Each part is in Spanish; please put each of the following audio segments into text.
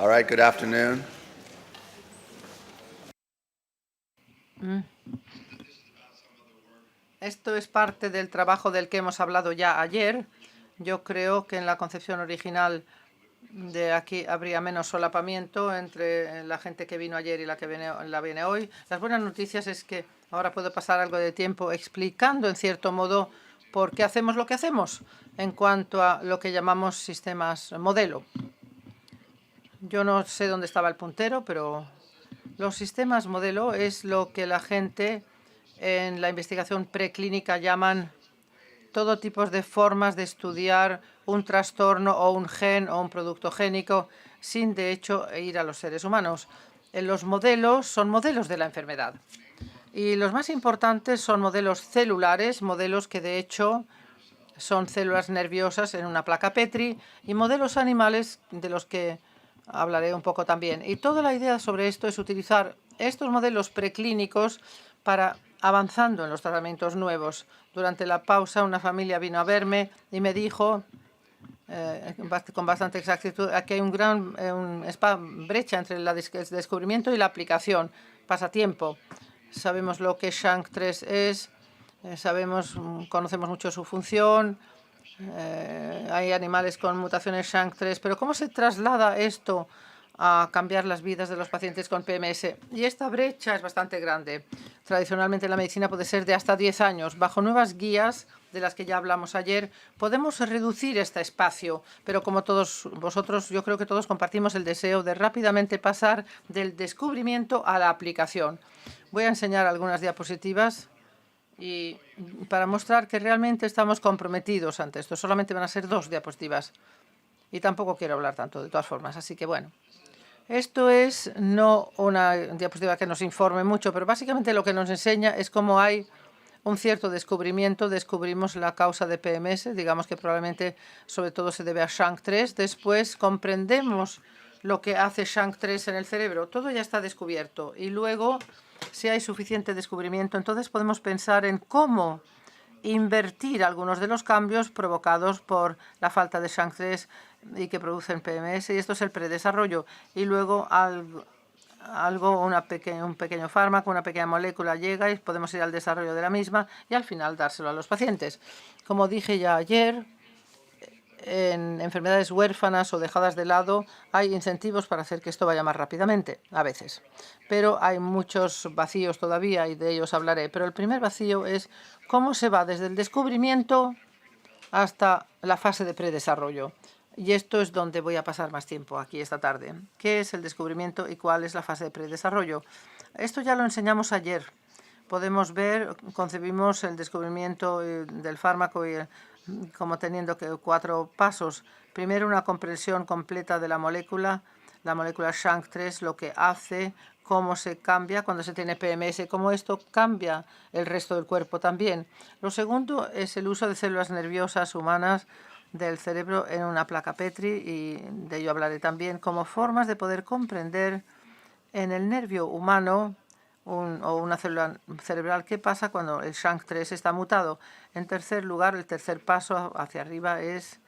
All right, good afternoon. Esto es parte del trabajo del que hemos hablado ya ayer. Yo creo que en la concepción original de aquí habría menos solapamiento entre la gente que vino ayer y la que viene hoy. Las buenas noticias es que ahora puedo pasar algo de tiempo explicando, en cierto modo, por qué hacemos lo que hacemos en cuanto a lo que llamamos sistemas modelo. Yo no sé dónde estaba el puntero, pero los sistemas modelo es lo que la gente en la investigación preclínica llaman todo tipo de formas de estudiar un trastorno o un gen o un producto génico sin, de hecho, ir a los seres humanos. Los modelos son modelos de la enfermedad. Y los más importantes son modelos celulares, modelos que, de hecho, son células nerviosas en una placa Petri, y modelos animales de los que hablaré un poco también. Y toda la idea sobre esto es utilizar estos modelos preclínicos para avanzando en los tratamientos nuevos. Durante la pausa, una familia vino a verme y me dijo con bastante exactitud que hay una brecha entre el descubrimiento y la aplicación. Pasatiempo. Sabemos lo que SHANK3 es, conocemos mucho su función. Hay animales con mutaciones SHANK3, pero ¿cómo se traslada esto a cambiar las vidas de los pacientes con PMS? Y esta brecha es bastante grande. Tradicionalmente la medicina puede ser de hasta 10 años. Bajo nuevas guías, de las que ya hablamos ayer, podemos reducir este espacio, pero como todos vosotros, yo creo que todos compartimos el deseo de rápidamente pasar del descubrimiento a la aplicación. Voy a enseñar algunas diapositivas y para mostrar que realmente estamos comprometidos ante esto. Solamente van a ser 2 diapositivas y tampoco quiero hablar tanto, de todas formas. Así que bueno, esto es no una diapositiva que nos informe mucho, pero básicamente lo que nos enseña es cómo hay un cierto descubrimiento. Descubrimos la causa de PMS, digamos que probablemente sobre todo se debe a SHANK3. Después comprendemos lo que hace SHANK3 en el cerebro. Todo ya está descubierto. Y luego, si hay suficiente descubrimiento, entonces podemos pensar en cómo invertir algunos de los cambios provocados por la falta de SHANK3 y que producen PMS. Y esto es el predesarrollo. Y luego un pequeño fármaco, una pequeña molécula llega y podemos ir al desarrollo de la misma y al final dárselo a los pacientes. Como dije ya ayer, en enfermedades huérfanas o dejadas de lado hay incentivos para hacer que esto vaya más rápidamente, a veces. Pero hay muchos vacíos todavía y de ellos hablaré. Pero el primer vacío es cómo se va desde el descubrimiento hasta la fase de predesarrollo. Y esto es donde voy a pasar más tiempo aquí esta tarde. ¿Qué es el descubrimiento y cuál es la fase de predesarrollo? Esto ya lo enseñamos ayer. Podemos ver, concebimos el descubrimiento del fármaco como teniendo 4 pasos. Primero, una comprensión completa de la molécula SHANK3, lo que hace, cómo se cambia cuando se tiene PMS, cómo esto cambia el resto del cuerpo también. Lo segundo es el uso de células nerviosas humanas del cerebro en una placa Petri, y de ello hablaré también, como formas de poder comprender en el nervio humano o una célula cerebral qué pasa cuando el SHANK3 está mutado. En tercer lugar, el tercer paso hacia arriba es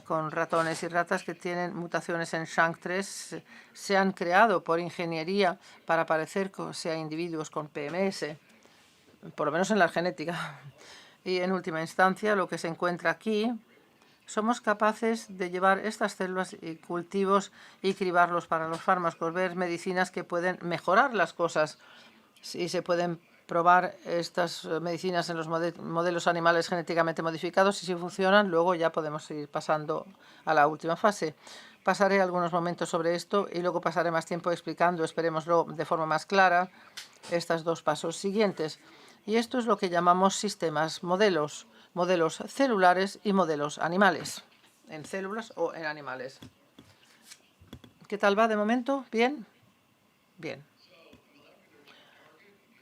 con ratones y ratas que tienen mutaciones en SHANK3, se han creado por ingeniería para parecerse a individuos con PMS, por lo menos en la genética. Y en última instancia, lo que se encuentra aquí, somos capaces de llevar estas células y cultivos y cribarlos para los fármacos, ver medicinas que pueden mejorar las cosas. Si se pueden probar estas medicinas en los modelos animales genéticamente modificados y si funcionan, luego ya podemos ir pasando a la última fase. Pasaré algunos momentos sobre esto y luego pasaré más tiempo explicando, esperémoslo de forma más clara, estos 2 pasos siguientes. Y esto es lo que llamamos sistemas modelos celulares y modelos animales, en células o en animales. ¿Qué tal va de momento? ¿Bien? Bien.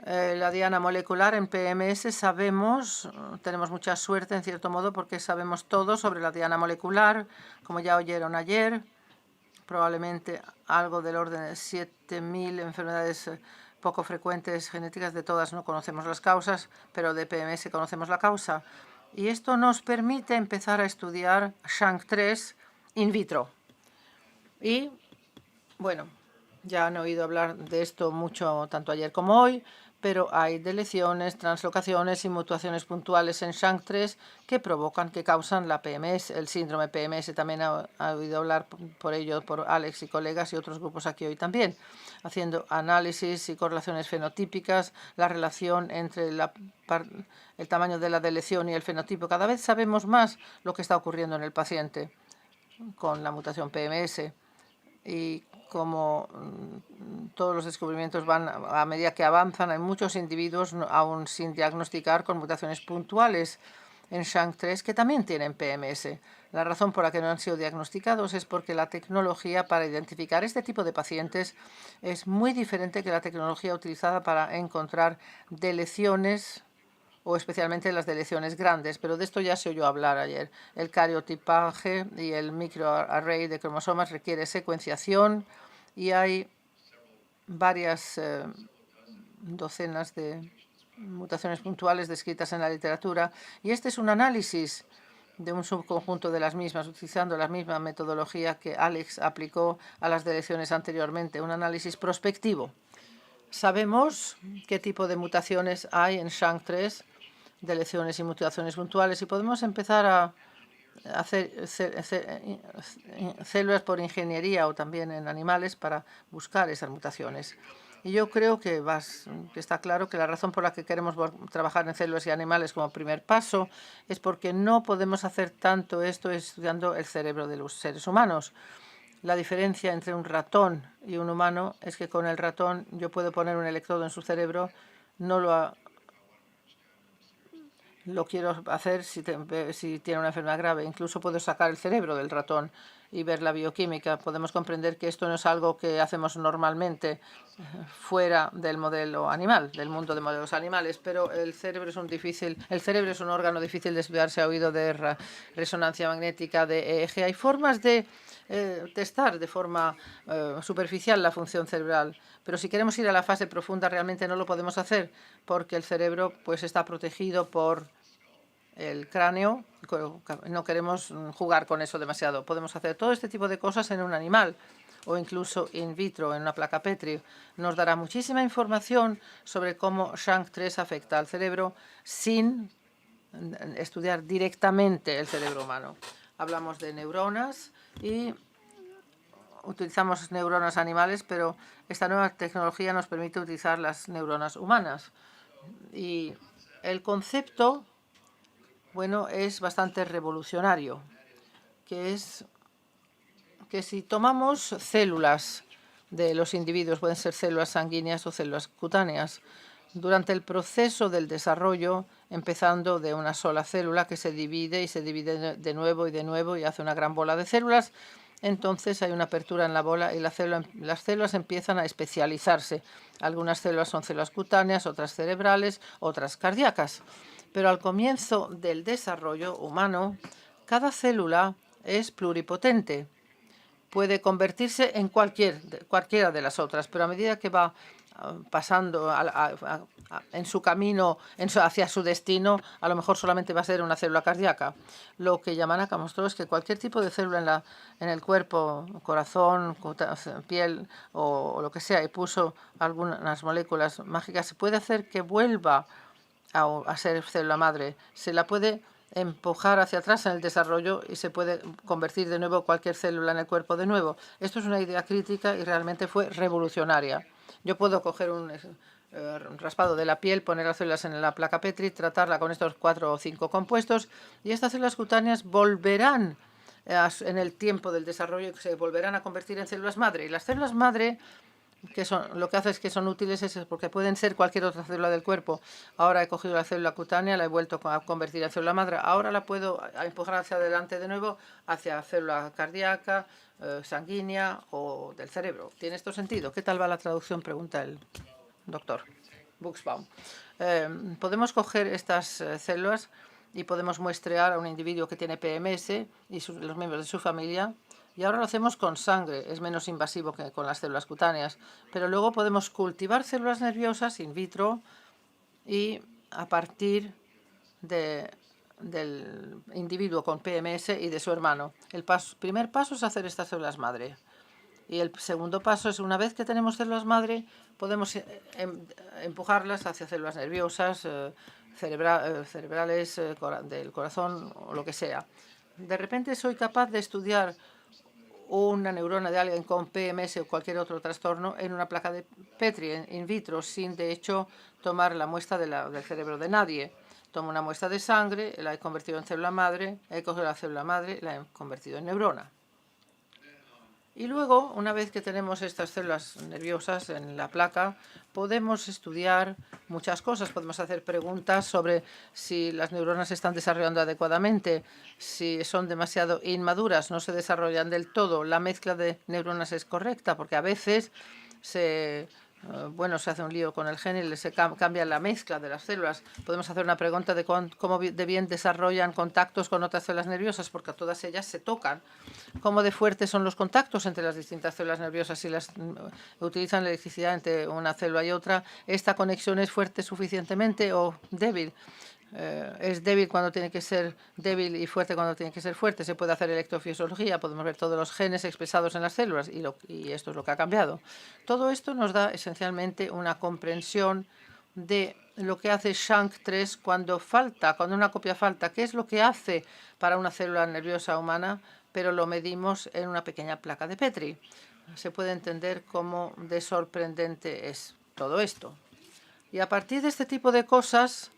La diana molecular en PMS sabemos, tenemos mucha suerte en cierto modo porque sabemos todo sobre la diana molecular, como ya oyeron ayer, probablemente algo del orden de 7.000 enfermedades poco frecuentes genéticas. De todas no conocemos las causas, pero de PMS conocemos la causa. Y esto nos permite empezar a estudiar SHANK3 in vitro. Y Bueno, ya han oído hablar de esto mucho tanto ayer como hoy, pero hay deleciones, translocaciones y mutaciones puntuales en SHANK3 que provocan, que causan la PMS, el síndrome PMS. También ha oído hablar por ello por Alex y colegas y otros grupos aquí hoy también, haciendo análisis y correlaciones fenotípicas, la relación entre el tamaño de la deleción y el fenotipo. Cada vez sabemos más lo que está ocurriendo en el paciente con la mutación PMS. Y como todos los descubrimientos van a medida que avanzan, hay muchos individuos aún sin diagnosticar con mutaciones puntuales en SHANK3 que también tienen PMS. La razón por la que no han sido diagnosticados es porque la tecnología para identificar este tipo de pacientes es muy diferente que la tecnología utilizada para encontrar deleciones o especialmente las deleciones grandes, pero de esto ya se oyó hablar ayer. El cariotipaje y el microarray de cromosomas requiere secuenciación y hay varias docenas de mutaciones puntuales descritas en la literatura, y este es un análisis de un subconjunto de las mismas, utilizando la misma metodología que Alex aplicó a las deleciones anteriormente, un análisis prospectivo. Sabemos qué tipo de mutaciones hay en SHANK3, deleciones y mutaciones puntuales, y podemos empezar a hacer células por ingeniería o también en animales para buscar esas mutaciones. Y yo creo que está claro que la razón por la que queremos trabajar en células y animales como primer paso es porque no podemos hacer tanto esto estudiando el cerebro de los seres humanos. La diferencia entre un ratón y un humano es que con el ratón yo puedo poner un electrodo en su cerebro, no lo quiero hacer si tiene una enfermedad grave. Incluso puedo sacar el cerebro del ratón y ver la bioquímica. Podemos comprender que esto no es algo que hacemos normalmente fuera del modelo animal, del mundo de modelos animales, pero el cerebro es un órgano difícil de estudiar. Se ha oído de resonancia magnética, de EEG. Hay formas de testar de forma superficial la función cerebral, pero si queremos ir a la fase profunda realmente no lo podemos hacer porque el cerebro pues está protegido por el cráneo. No queremos jugar con eso demasiado. Podemos hacer todo este tipo de cosas en un animal o incluso in vitro, en una placa Petri. Nos dará muchísima información sobre cómo SHANK3 afecta al cerebro sin estudiar directamente el cerebro humano. Hablamos de neuronas y utilizamos neuronas animales, pero esta nueva tecnología nos permite utilizar las neuronas humanas. Y el concepto, bueno, es bastante revolucionario, que es que si tomamos células de los individuos, pueden ser células sanguíneas o células cutáneas, durante el proceso del desarrollo, empezando de una sola célula que se divide y se divide de nuevo y hace una gran bola de células, entonces hay una apertura en la bola y las células empiezan a especializarse. Algunas células son células cutáneas, otras cerebrales, otras cardíacas. Pero al comienzo del desarrollo humano, cada célula es pluripotente. Puede convertirse en cualquiera de las otras, pero a medida que va pasando en su camino hacia su destino, a lo mejor solamente va a ser una célula cardíaca. Lo que Yamanaka mostró es que cualquier tipo de célula en el cuerpo, corazón, piel o lo que sea, y puso algunas moléculas mágicas, se puede hacer que vuelva a ser célula madre. Se la puede empujar hacia atrás en el desarrollo y se puede convertir de nuevo cualquier célula en el cuerpo de nuevo. Esto es una idea crítica y realmente fue revolucionaria. Yo puedo coger un raspado de la piel, poner las células en la placa Petri, tratarla con estos 4 o 5 compuestos y estas células cutáneas volverán en el tiempo del desarrollo, se volverán a convertir en células madre. Y las células madre lo que hace es que son útiles porque pueden ser cualquier otra célula del cuerpo. Ahora he cogido la célula cutánea, la he vuelto a convertir en célula madre. Ahora la puedo empujar hacia adelante de nuevo, hacia célula cardíaca, sanguínea o del cerebro. ¿Tiene esto sentido? ¿Qué tal va la traducción? Pregunta el doctor Buxbaum. Podemos coger estas células y podemos muestrear a un individuo que tiene PMS y los miembros de su familia. Y ahora lo hacemos con sangre, es menos invasivo que con las células cutáneas. Pero luego podemos cultivar células nerviosas in vitro y a partir del individuo con PMS y de su hermano. El primer paso es hacer estas células madre. Y el segundo paso es, una vez que tenemos células madre, podemos empujarlas hacia células nerviosas, cerebrales, del corazón o lo que sea. De repente soy capaz de estudiar una neurona de alguien con PMS o cualquier otro trastorno en una placa de Petri in vitro, sin de hecho tomar la muestra del cerebro de nadie. Tomo una muestra de sangre, la he convertido en célula madre, he cogido la célula madre, la he convertido en neurona. Y luego, una vez que tenemos estas células nerviosas en la placa, podemos estudiar muchas cosas. Podemos hacer preguntas sobre si las neuronas se están desarrollando adecuadamente, si son demasiado inmaduras, no se desarrollan del todo, la mezcla de neuronas es correcta, porque a veces se hace un lío con el gen y se cambia la mezcla de las células. Podemos hacer una pregunta de cómo de bien desarrollan contactos con otras células nerviosas, porque todas ellas se tocan. Cómo de fuertes son los contactos entre las distintas células nerviosas si las utilizan la electricidad entre una célula y otra. ¿Esta conexión es fuerte suficientemente o débil? Es débil cuando tiene que ser débil y fuerte cuando tiene que ser fuerte. Se puede hacer electrofisiología, podemos ver todos los genes expresados en las células y esto es lo que ha cambiado. Todo esto nos da esencialmente una comprensión de lo que hace SHANK3 cuando una copia falta. ¿Qué es lo que hace para una célula nerviosa humana? Pero lo medimos en una pequeña placa de Petri. Se puede entender cómo de sorprendente es todo esto. Y a partir de este tipo de cosas,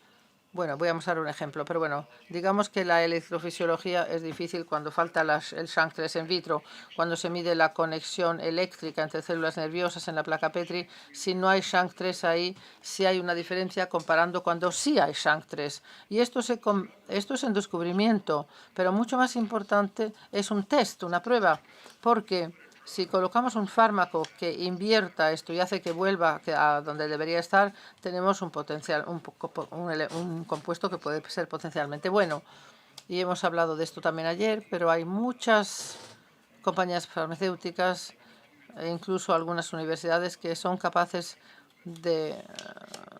voy a mostrar un ejemplo, pero digamos que la electrofisiología es difícil cuando falta el SHANK3 in vitro, cuando se mide la conexión eléctrica entre células nerviosas en la placa Petri. Si no hay SHANK3 ahí, sí hay una diferencia comparando cuando sí hay SHANK3. Y esto es un descubrimiento, pero mucho más importante es un test, una prueba, porque si colocamos un fármaco que invierta esto y hace que vuelva a donde debería estar, tenemos un compuesto que puede ser potencialmente bueno. Y hemos hablado de esto también ayer, pero hay muchas compañías farmacéuticas e incluso algunas universidades que son capaces de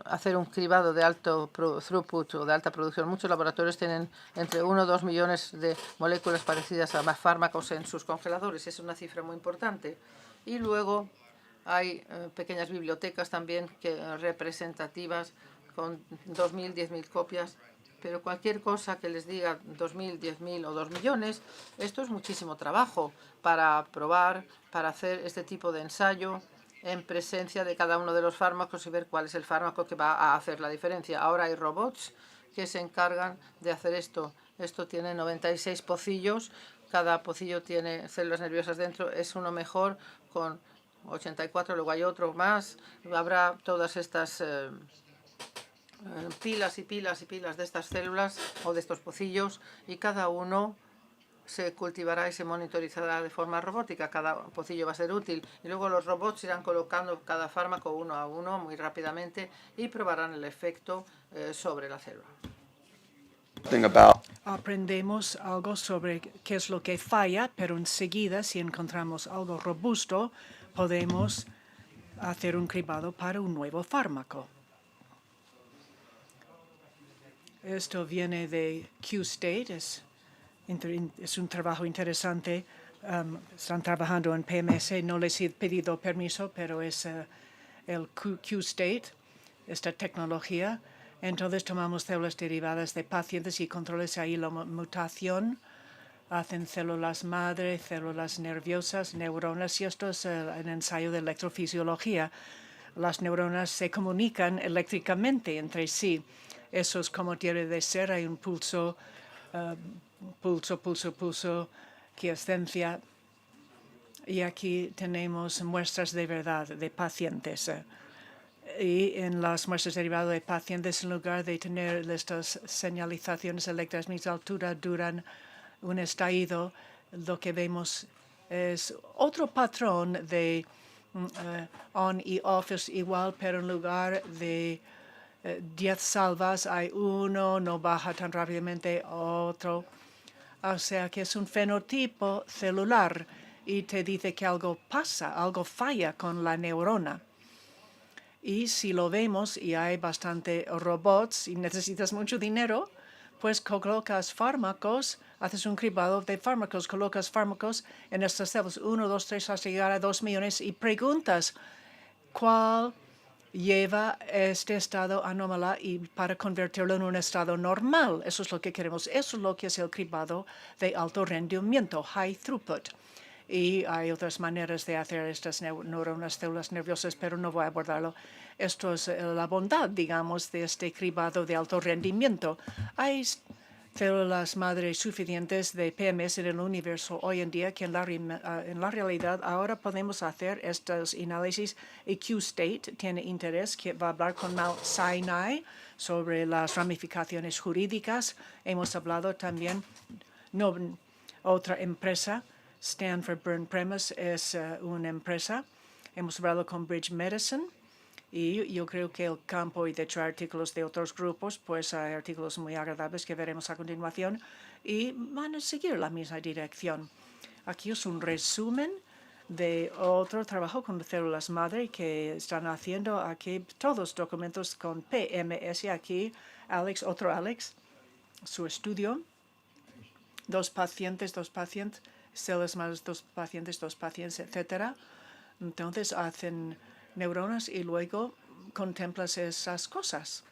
hacer un cribado de alto throughput o de alta producción. Muchos laboratorios tienen entre 1 o 2 millones de moléculas parecidas a más fármacos en sus congeladores. Es una cifra muy importante. Y luego hay pequeñas bibliotecas también representativas con 2.000, 10.000 copias. Pero cualquier cosa que les diga 2.000, 10.000 o 2 millones, esto es muchísimo trabajo para probar, para hacer este tipo de ensayo en presencia de cada uno de los fármacos y ver cuál es el fármaco que va a hacer la diferencia. Ahora hay robots que se encargan de hacer esto. Esto tiene 96 pocillos. Cada pocillo tiene células nerviosas dentro. Es uno mejor con 84, luego hay otro más. Habrá todas estas pilas y pilas y pilas de estas células o de estos pocillos y cada uno se cultivará y se monitorizará de forma robótica. Cada pocillo va a ser útil y luego los robots irán colocando cada fármaco uno a uno muy rápidamente y probarán el efecto sobre la célula. Aprendemos algo sobre qué es lo que falla, pero enseguida, si encontramos algo robusto, podemos hacer un cribado para un nuevo fármaco. Esto viene de QState, es un trabajo interesante. Están trabajando en PMS, no les he pedido permiso, pero es el QState, esta tecnología. Entonces tomamos células derivadas de pacientes y controles ahí la mutación. Hacen células madre, células nerviosas, neuronas, y esto es el ensayo de electrofisiología. Las neuronas se comunican eléctricamente entre sí. Eso es como tiene de ser. Hay un pulso, quiescencia. Y aquí tenemos muestras de verdad de pacientes. Y en las muestras derivadas de pacientes, en lugar de tener estas señalizaciones eléctricas a misma altura, duran un estallido. Lo que vemos es otro patrón de on y off, es igual, pero en lugar de 10 salvas hay uno, no baja tan rápidamente otro. O sea que es un fenotipo celular y te dice que algo pasa, algo falla con la neurona. Y si lo vemos y hay bastante robots y necesitas mucho dinero pues colocas fármacos, haces un cribado de fármacos, colocas fármacos en estas células, 1, 2, 3, hasta llegar a 2 millones, y preguntas cuál lleva este estado anómalo y para convertirlo en un estado normal. Eso es lo que queremos. Eso es lo que es el cribado de alto rendimiento, high throughput. Y hay otras maneras de hacer estas neuronas, células nerviosas, pero no voy a abordarlo. Esto es la bondad, digamos, de este cribado de alto rendimiento. Hay células madre suficientes de PMS en el universo hoy en día que en la realidad ahora podemos hacer estos análisis. Y Q-State tiene interés, que va a hablar con Mount Sinai sobre las ramificaciones jurídicas. Hemos hablado también, otra empresa, Stanford Burn Premise es una empresa. Hemos hablado con Bridge Medicine. Y yo creo que el campo, y de hecho artículos de otros grupos, pues hay artículos muy agradables que veremos a continuación y van a seguir la misma dirección. Aquí es un resumen de otro trabajo con células madre que están haciendo aquí todos documentos con PMS. Aquí Alex, otro Alex, su estudio, dos pacientes, células madres, dos pacientes, etcétera. Entonces hacen neuronas y luego contemplas esas cosas.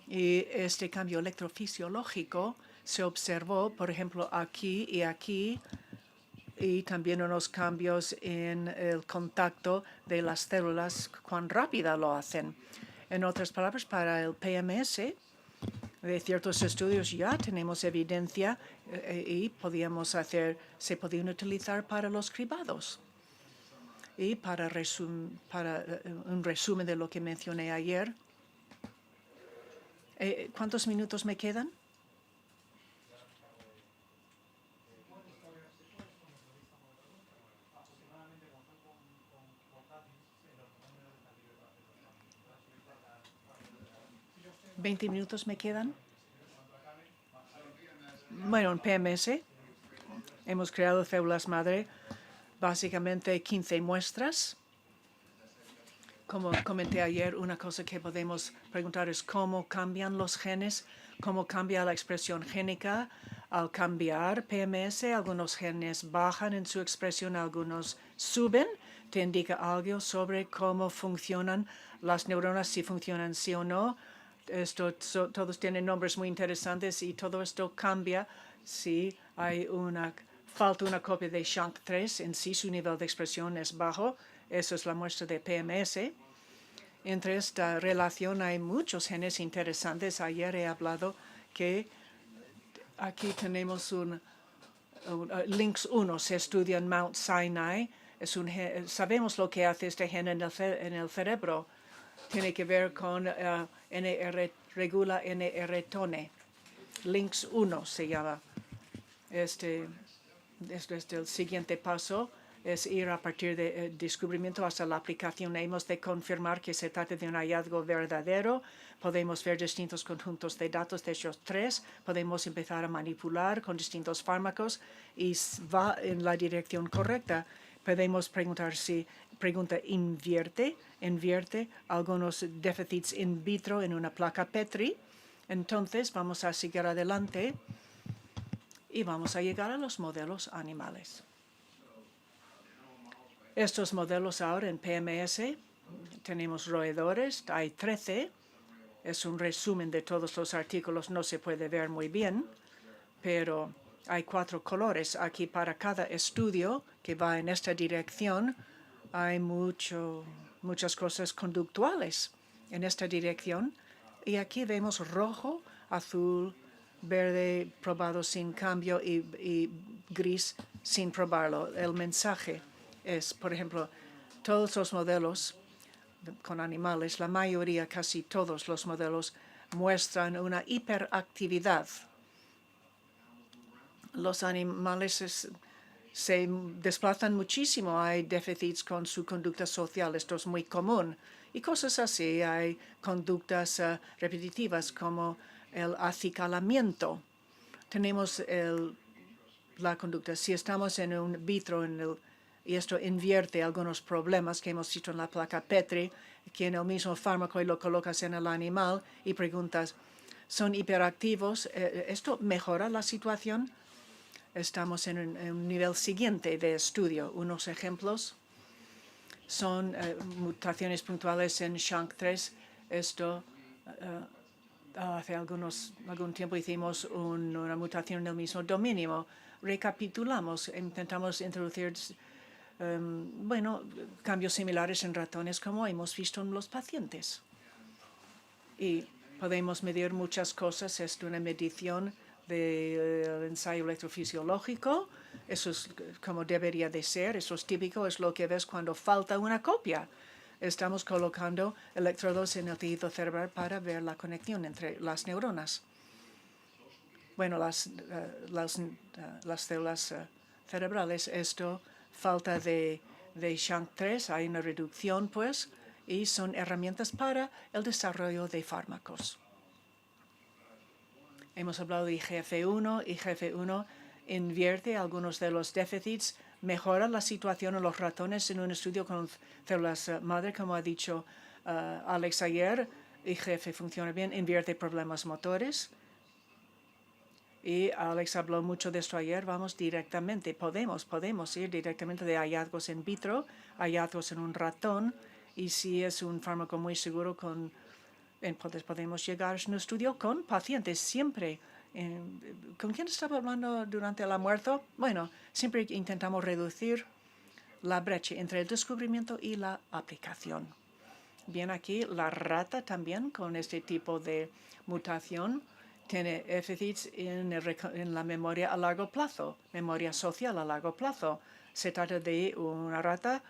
Y este cambio electrofisiológico se observó, por ejemplo, aquí, y también unos cambios en el contacto de las células, cuán rápida lo hacen. En otras palabras, para el PMS, de ciertos estudios ya tenemos evidencia y se podían utilizar para los cribados. Y para un resumen de lo que mencioné ayer, ¿cuántos minutos me quedan? ¿20 minutos me quedan? Bueno, en PMS hemos creado células madre, básicamente 15 muestras. Como comenté ayer, una cosa que podemos preguntar es cómo cambian los genes, cómo cambia la expresión génica al cambiar PMS. Algunos genes bajan en su expresión, algunos suben. Te indica algo sobre cómo funcionan las neuronas, si funcionan sí o no. Todos tienen nombres muy interesantes y todo esto cambia si hay falta una copia de SHANK3 en sí, su nivel de expresión es bajo. Eso es la muestra de PMS. Entre esta relación hay muchos genes interesantes. Ayer he hablado que aquí tenemos un LINX1, se estudia en Mount Sinai. Sabemos lo que hace este gen en el cerebro. Tiene que ver con regula NR-tone. LINX1 se llama. Este es el siguiente paso. Es ir a partir del descubrimiento hasta la aplicación. Hemos de confirmar que se trata de un hallazgo verdadero. Podemos ver distintos conjuntos de datos de ellos tres. Podemos empezar a manipular con distintos fármacos y va en la dirección correcta. Podemos preguntar si invierte algunos déficits in vitro en una placa Petri. Entonces vamos a seguir adelante y vamos a llegar a los modelos animales. Estos modelos ahora en PMS, tenemos roedores, hay 13. Es un resumen de todos los artículos, no se puede ver muy bien, pero hay 4 colores aquí para cada estudio que va en esta dirección. Hay muchas cosas conductuales en esta dirección. Y aquí vemos rojo, azul, verde probado sin cambio y gris sin probarlo. El mensaje es, por ejemplo, todos los modelos con animales, la mayoría, casi todos los modelos, muestran una hiperactividad. Los animales se desplazan muchísimo, hay déficits con su conducta social, esto es muy común. Y cosas así, hay conductas repetitivas como el acicalamiento. Tenemos la conducta. Si estamos en un vitro y esto invierte algunos problemas que hemos visto en la placa Petri, que en el mismo fármaco y lo colocas en el animal y preguntas son hiperactivos. ¿Esto mejora la situación? Estamos en un nivel siguiente de estudio. Unos ejemplos son mutaciones puntuales en SHANK3. Esto hace algún tiempo hicimos una mutación en el mismo dominio. Recapitulamos, intentamos introducir cambios similares en ratones como hemos visto en los pacientes. Y podemos medir muchas cosas. Es una medición del ensayo electrofisiológico. Eso es como debería de ser. Eso es típico. Es lo que ves cuando falta una copia. Estamos colocando electrodos en el tejido cerebral para ver la conexión entre las neuronas. Bueno, las células cerebrales, esto, falta de SHANK3, hay una reducción, pues, y son herramientas para el desarrollo de fármacos. Hemos hablado de IGF-1. IGF-1 invierte algunos de los déficits, mejora la situación en los ratones en un estudio con células madre, como ha dicho Alex ayer. IGF funciona bien, invierte problemas motores. Y Alex habló mucho de esto ayer. Vamos directamente, podemos ir directamente de hallazgos in vitro, hallazgos en un ratón. Y si es un fármaco muy seguro, entonces podemos llegar a un estudio con pacientes siempre. ¿Con quién estaba hablando durante el almuerzo? Bueno, siempre intentamos reducir la brecha entre el descubrimiento y la aplicación. Bien, aquí la rata también con este tipo de mutación tiene déficits en la memoria a largo plazo, memoria social a largo plazo. Se trata de una rata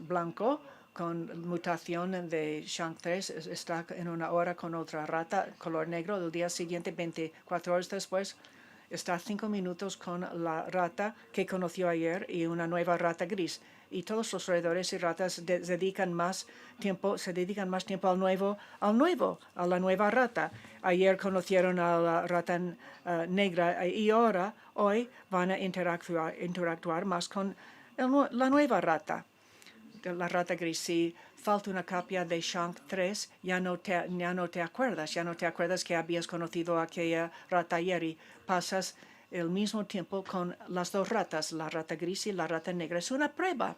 blanco con mutación de SHANK3, está en una hora con otra rata color negro. El día siguiente, 24 horas después, está 5 minutos con la rata que conoció ayer y una nueva rata gris. Y todos los roedores y ratas se dedican más tiempo a la nueva rata. Ayer conocieron a la rata negra y hoy van a interactuar más con la nueva rata. La rata gris. Si falta una copia de SHANK3, ya no te acuerdas que habías conocido a aquella rata ayer y pasas el mismo tiempo con las dos ratas, la rata gris y la rata negra. Es una prueba.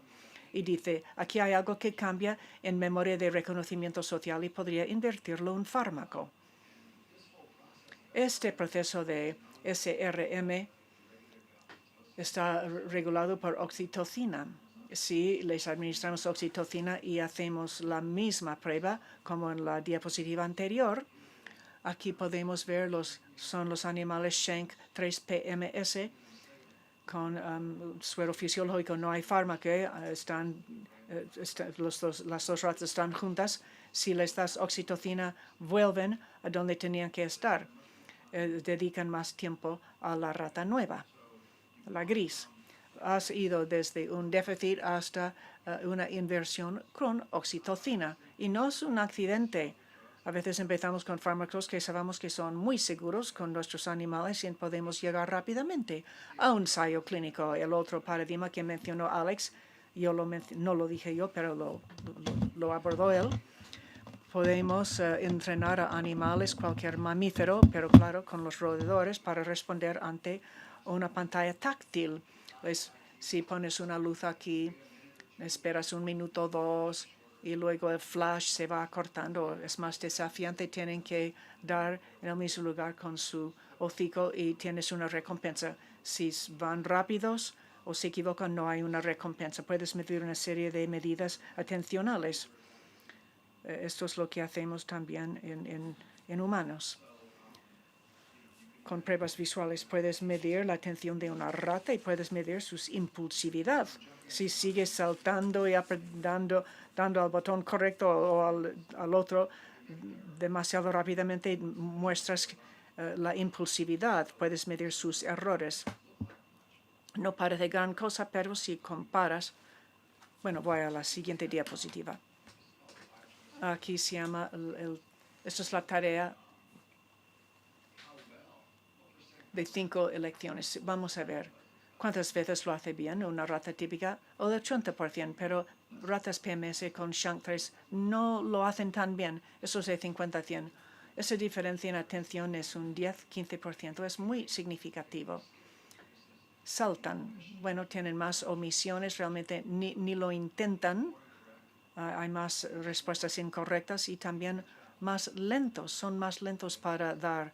Y dice, aquí hay algo que cambia en memoria de reconocimiento social y podría invertirlo en un fármaco. Este proceso de SRM está regulado por oxitocina. Si les administramos oxitocina y hacemos la misma prueba como en la diapositiva anterior, aquí podemos ver son los animales SHANK 3PMS con suero fisiológico. No hay fármaco, las dos ratas están juntas. Si les das oxitocina, vuelven a donde tenían que estar. Dedican más tiempo a la rata nueva, la gris. Has ido desde un déficit hasta una inversión con oxitocina. Y no es un accidente. A veces empezamos con fármacos que sabemos que son muy seguros con nuestros animales y podemos llegar rápidamente a un ensayo clínico. El otro paradigma que mencionó Alex, no lo dije yo, pero lo abordó él. Podemos entrenar a animales, cualquier mamífero, pero claro, con los roedores para responder ante una pantalla táctil. Pues, si pones una luz aquí, esperas 1 minuto o 2 y luego el flash se va cortando. Es más desafiante, tienen que dar en el mismo lugar con su hocico y tienes una recompensa. Si van rápidos o se equivocan, no hay una recompensa. Puedes medir una serie de medidas atencionales. Esto es lo que hacemos también en humanos. Con pruebas visuales puedes medir la atención de una rata y puedes medir su impulsividad. Si sigues saltando y dando al botón correcto o al otro demasiado rápidamente, muestras la impulsividad. Puedes medir sus errores. No parece gran cosa, pero si comparas. Bueno, voy a la siguiente diapositiva. Aquí se llama, esto es la tarea de 5 elecciones. Vamos a ver cuántas veces lo hace bien una rata típica, o del 80%, pero ratas PMS con SHANK3 no lo hacen tan bien. Eso es de 50 a 100. Esa diferencia en atención es un 10-15%. Es muy significativo. Saltan. Bueno, tienen más omisiones, realmente ni lo intentan. Hay más respuestas incorrectas y también más lentos. Son más lentos para dar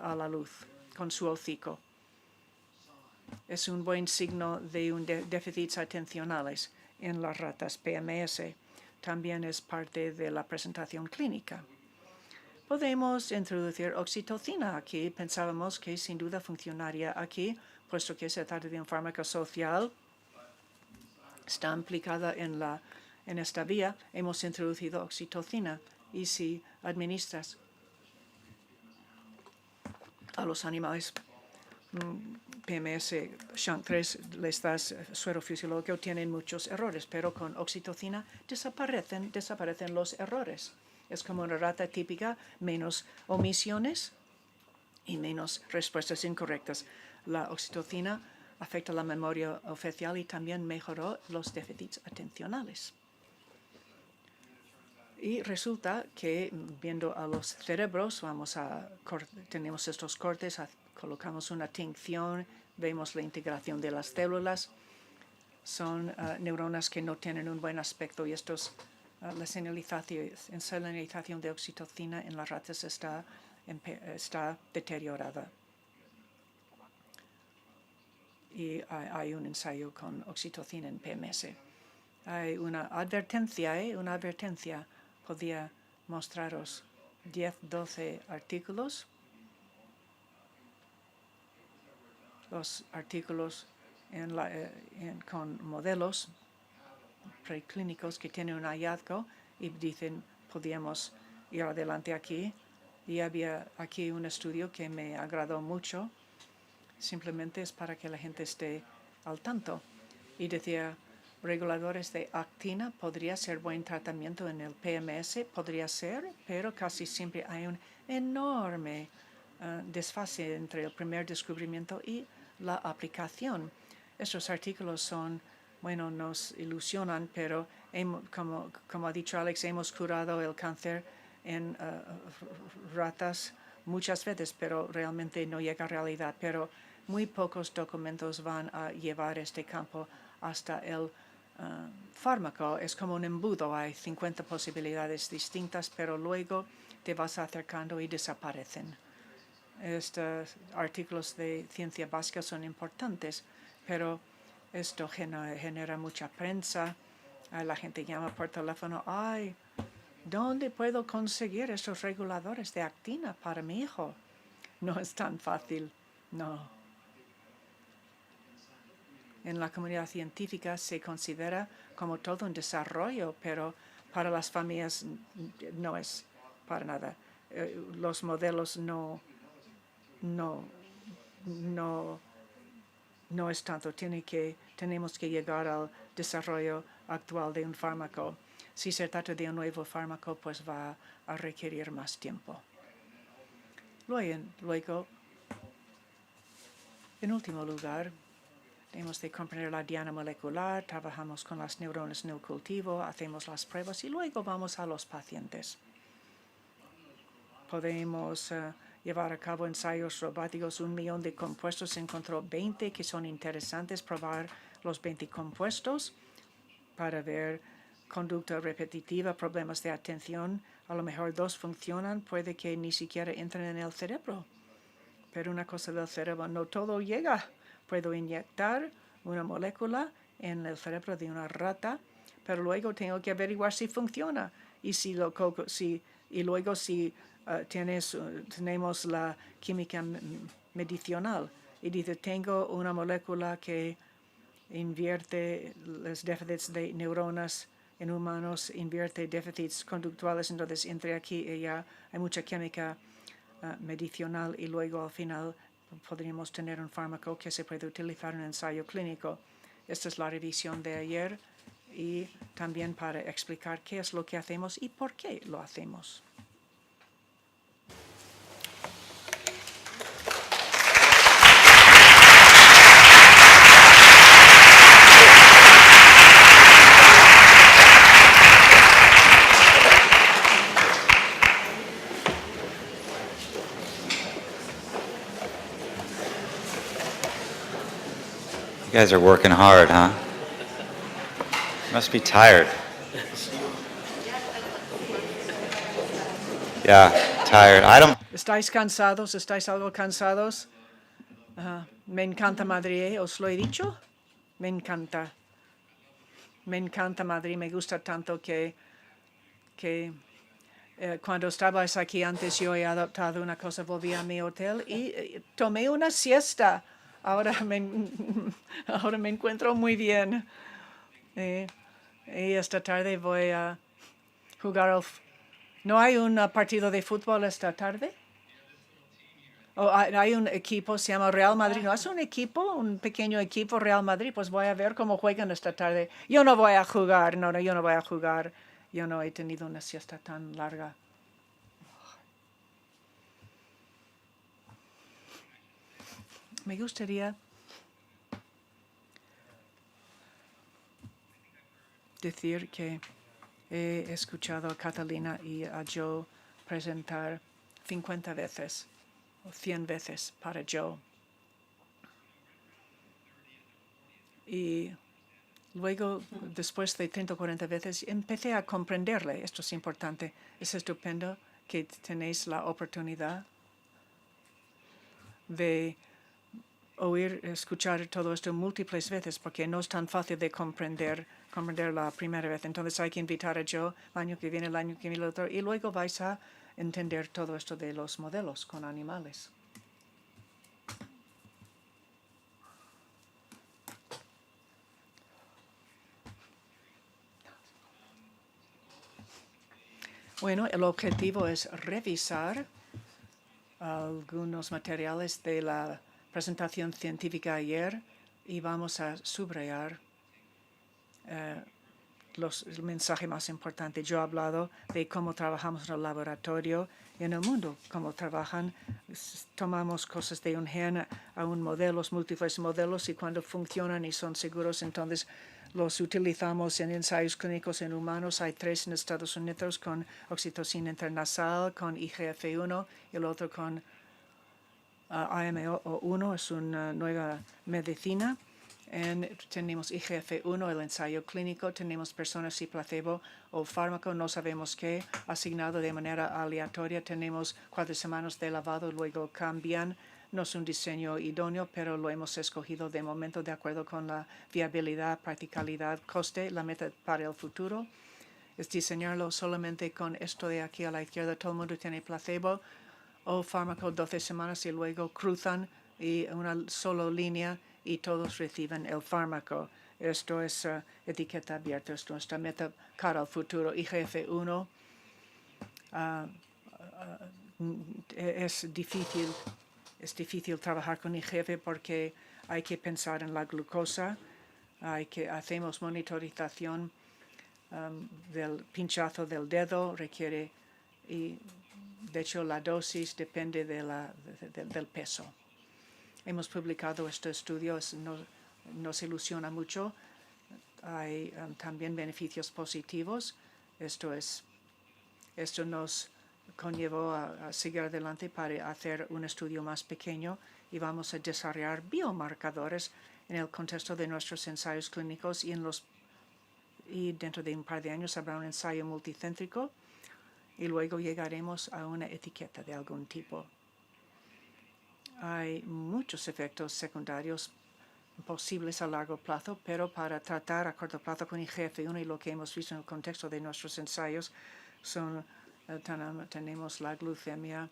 a la luz con su hocico. Es un buen signo de un déficits atencionales en las ratas PMS. También es parte de la presentación clínica. Podemos introducir oxitocina aquí. Pensábamos que sin duda funcionaría aquí, puesto que se trata de un fármaco social. Está implicada en esta vía. Hemos introducido oxitocina. Y si administras a los animales PMS SHANK3, les das suero fisiológico, tienen muchos errores, pero con oxitocina desaparecen los errores. Es como una rata típica, menos omisiones y menos respuestas incorrectas. La oxitocina afecta la memoria facial y también mejoró los déficits atencionales. Y resulta que, viendo a los cerebros, tenemos estos cortes, colocamos una tinción, vemos la integración de las células. Son neuronas que no tienen un buen aspecto y la señalización de oxitocina en las ratas está deteriorada. Y hay un ensayo con oxitocina en PMS. Hay una advertencia. Podía mostraros 10-12 artículos. Los artículos con modelos preclínicos que tienen un hallazgo y dicen, podíamos ir adelante aquí. Y había aquí un estudio que me agradó mucho. Simplemente es para que la gente esté al tanto. Y decía, reguladores de actina podría ser buen tratamiento en el PMS, podría ser, pero casi siempre hay un enorme desfase entre el primer descubrimiento y la aplicación. Estos artículos nos ilusionan, pero como ha dicho Alex, hemos curado el cáncer en ratas muchas veces, pero realmente no llega a realidad. Pero muy pocos documentos van a llevar este campo hasta el fármaco. Es como un embudo, hay 50 posibilidades distintas, pero luego te vas acercando y desaparecen. Estos artículos de ciencia básica son importantes, pero esto genera mucha prensa. La gente llama por teléfono, ¿dónde puedo conseguir estos reguladores de actina para mi hijo? No es tan fácil, no. En la comunidad científica se considera como todo un desarrollo, pero para las familias no es para nada. Los modelos no es tanto. Tenemos que llegar al desarrollo actual de un fármaco. Si se trata de un nuevo fármaco, pues va a requerir más tiempo. Luego, en último lugar, tenemos de comprender la diana molecular, trabajamos con las neuronas en el cultivo, hacemos las pruebas y luego vamos a los pacientes. Podemos llevar a cabo ensayos robóticos, 1 millón de compuestos. Se encontró 20 que son interesantes, probar los 20 compuestos para ver conducta repetitiva, problemas de atención. A lo mejor 2 funcionan, puede que ni siquiera entren en el cerebro. Pero una cosa del cerebro, no todo llega. Puedo inyectar una molécula en el cerebro de una rata, pero luego tengo que averiguar si funciona. Y luego tenemos la química medicinal. Y dice, tengo una molécula que invierte los déficits de neuronas en humanos, invierte déficits conductuales. Entonces, entre aquí y allá hay mucha química medicinal y luego al final podríamos tener un fármaco que se puede utilizar en ensayo clínico. Esta es la revisión de ayer y también para explicar qué es lo que hacemos y por qué lo hacemos. guys are working hard, huh? Must be tired. Yeah, tired. I don't. ¿Estáis cansados? ¿Estáis algo cansados? Me encanta Madrid, ¿os lo he dicho? Me encanta. Me encanta Madrid, me gusta tanto que cuando estabais aquí antes yo he adoptado una cosa, volví a mi hotel y tomé una siesta. Ahora ahora me encuentro muy bien. Y esta tarde voy a jugar ¿No hay un partido de fútbol esta tarde? Hay un equipo, se llama Real Madrid. ¿No es un equipo, un pequeño equipo Real Madrid? Pues voy a ver cómo juegan esta tarde. Yo no voy a jugar, no, yo no voy a jugar. Yo no he tenido una siesta tan larga. Me gustaría decir que he escuchado a Catalina y a Joe presentar 50 veces o 100 veces para Joe. Y luego, después de 30 o 40 veces, empecé a comprenderle. Esto es importante. Es estupendo que tenéis la oportunidad de escuchar todo esto múltiples veces, porque no es tan fácil de comprender la primera vez. Entonces hay que invitar a Joe el año que viene, el otro, y luego vais a entender todo esto de los modelos con animales. Bueno, el objetivo es revisar algunos materiales de la presentación científica ayer y vamos a subrayar el mensaje más importante. Yo he hablado de cómo trabajamos en el laboratorio y en el mundo, cómo trabajan. Tomamos cosas de un gen a un modelo, múltiples modelos, y cuando funcionan y son seguros, entonces los utilizamos en ensayos clínicos en humanos. Hay 3 en Estados Unidos con oxitocina intranasal, con IGF-1 y el otro con AMO1, es una nueva medicina. Tenemos IGF-1, el ensayo clínico, tenemos personas y placebo o fármaco, no sabemos qué, asignado de manera aleatoria. Tenemos 4 semanas de lavado, luego cambian. No es un diseño idóneo, pero lo hemos escogido de momento de acuerdo con la viabilidad, practicalidad, coste. La meta para el futuro es diseñarlo solamente con esto de aquí a la izquierda. Todo el mundo tiene placebo o fármaco 12 semanas y luego cruzan y una sola línea y todos reciben el fármaco. Esto es etiqueta abierta, esto es nuestra meta cara al futuro. IGF-1 es difícil trabajar con IGF porque hay que pensar en la glucosa, hacemos monitorización del pinchazo del dedo, requiere, y de hecho la dosis depende del peso. Hemos publicado este estudio, nos ilusiona mucho. Hay también beneficios positivos. Esto nos conllevó a seguir adelante para hacer un estudio más pequeño y vamos a desarrollar biomarcadores en el contexto de nuestros ensayos clínicos y dentro de un par de años habrá un ensayo multicéntrico y luego llegaremos a una etiqueta de algún tipo. Hay muchos efectos secundarios posibles a largo plazo, pero para tratar a corto plazo con IGF-1 y lo que hemos visto en el contexto de nuestros ensayos tenemos la glucemia,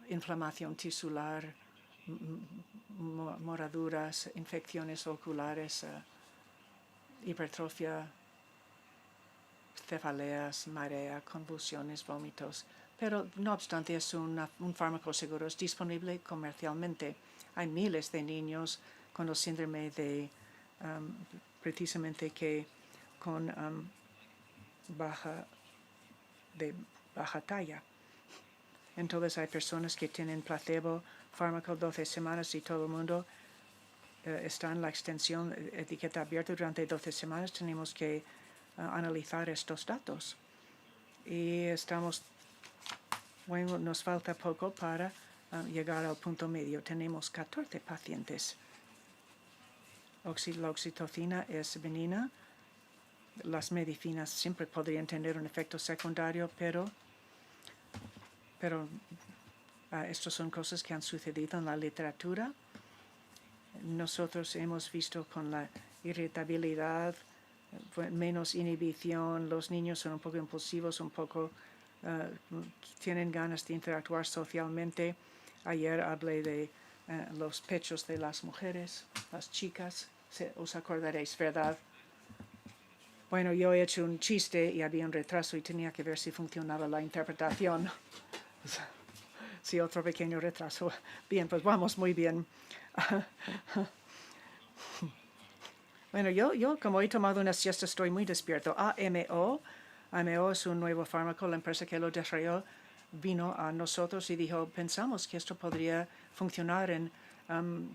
inflamación tisular, moraduras, infecciones oculares, hipertrofia, cefaleas, marea, convulsiones, vómitos. Pero no obstante es un fármaco seguro, es disponible comercialmente. Hay miles de niños con el síndrome de precisamente que con baja talla. Entonces hay personas que tienen placebo, fármaco 12 semanas y todo el mundo está en la extensión etiqueta abierta durante 12 semanas. Tenemos que analizar estos datos. Y nos falta poco para llegar al punto medio. Tenemos 14 pacientes. La oxitocina es benigna. Las medicinas siempre podrían tener un efecto secundario, pero estas son cosas que han sucedido en la literatura. Nosotros hemos visto con la irritabilidad, menos inhibición, los niños son un poco impulsivos, un poco tienen ganas de interactuar socialmente. Ayer hablé de los pechos de las mujeres, las chicas, os acordaréis, ¿verdad? Bueno, yo he hecho un chiste y había un retraso y tenía que ver si funcionaba la interpretación. Sí, otro pequeño retraso. Bien, pues vamos muy bien. Bueno, yo como he tomado una siesta estoy muy despierto. AMO es un nuevo fármaco. La empresa que lo desarrolló vino a nosotros y dijo, pensamos que esto podría funcionar en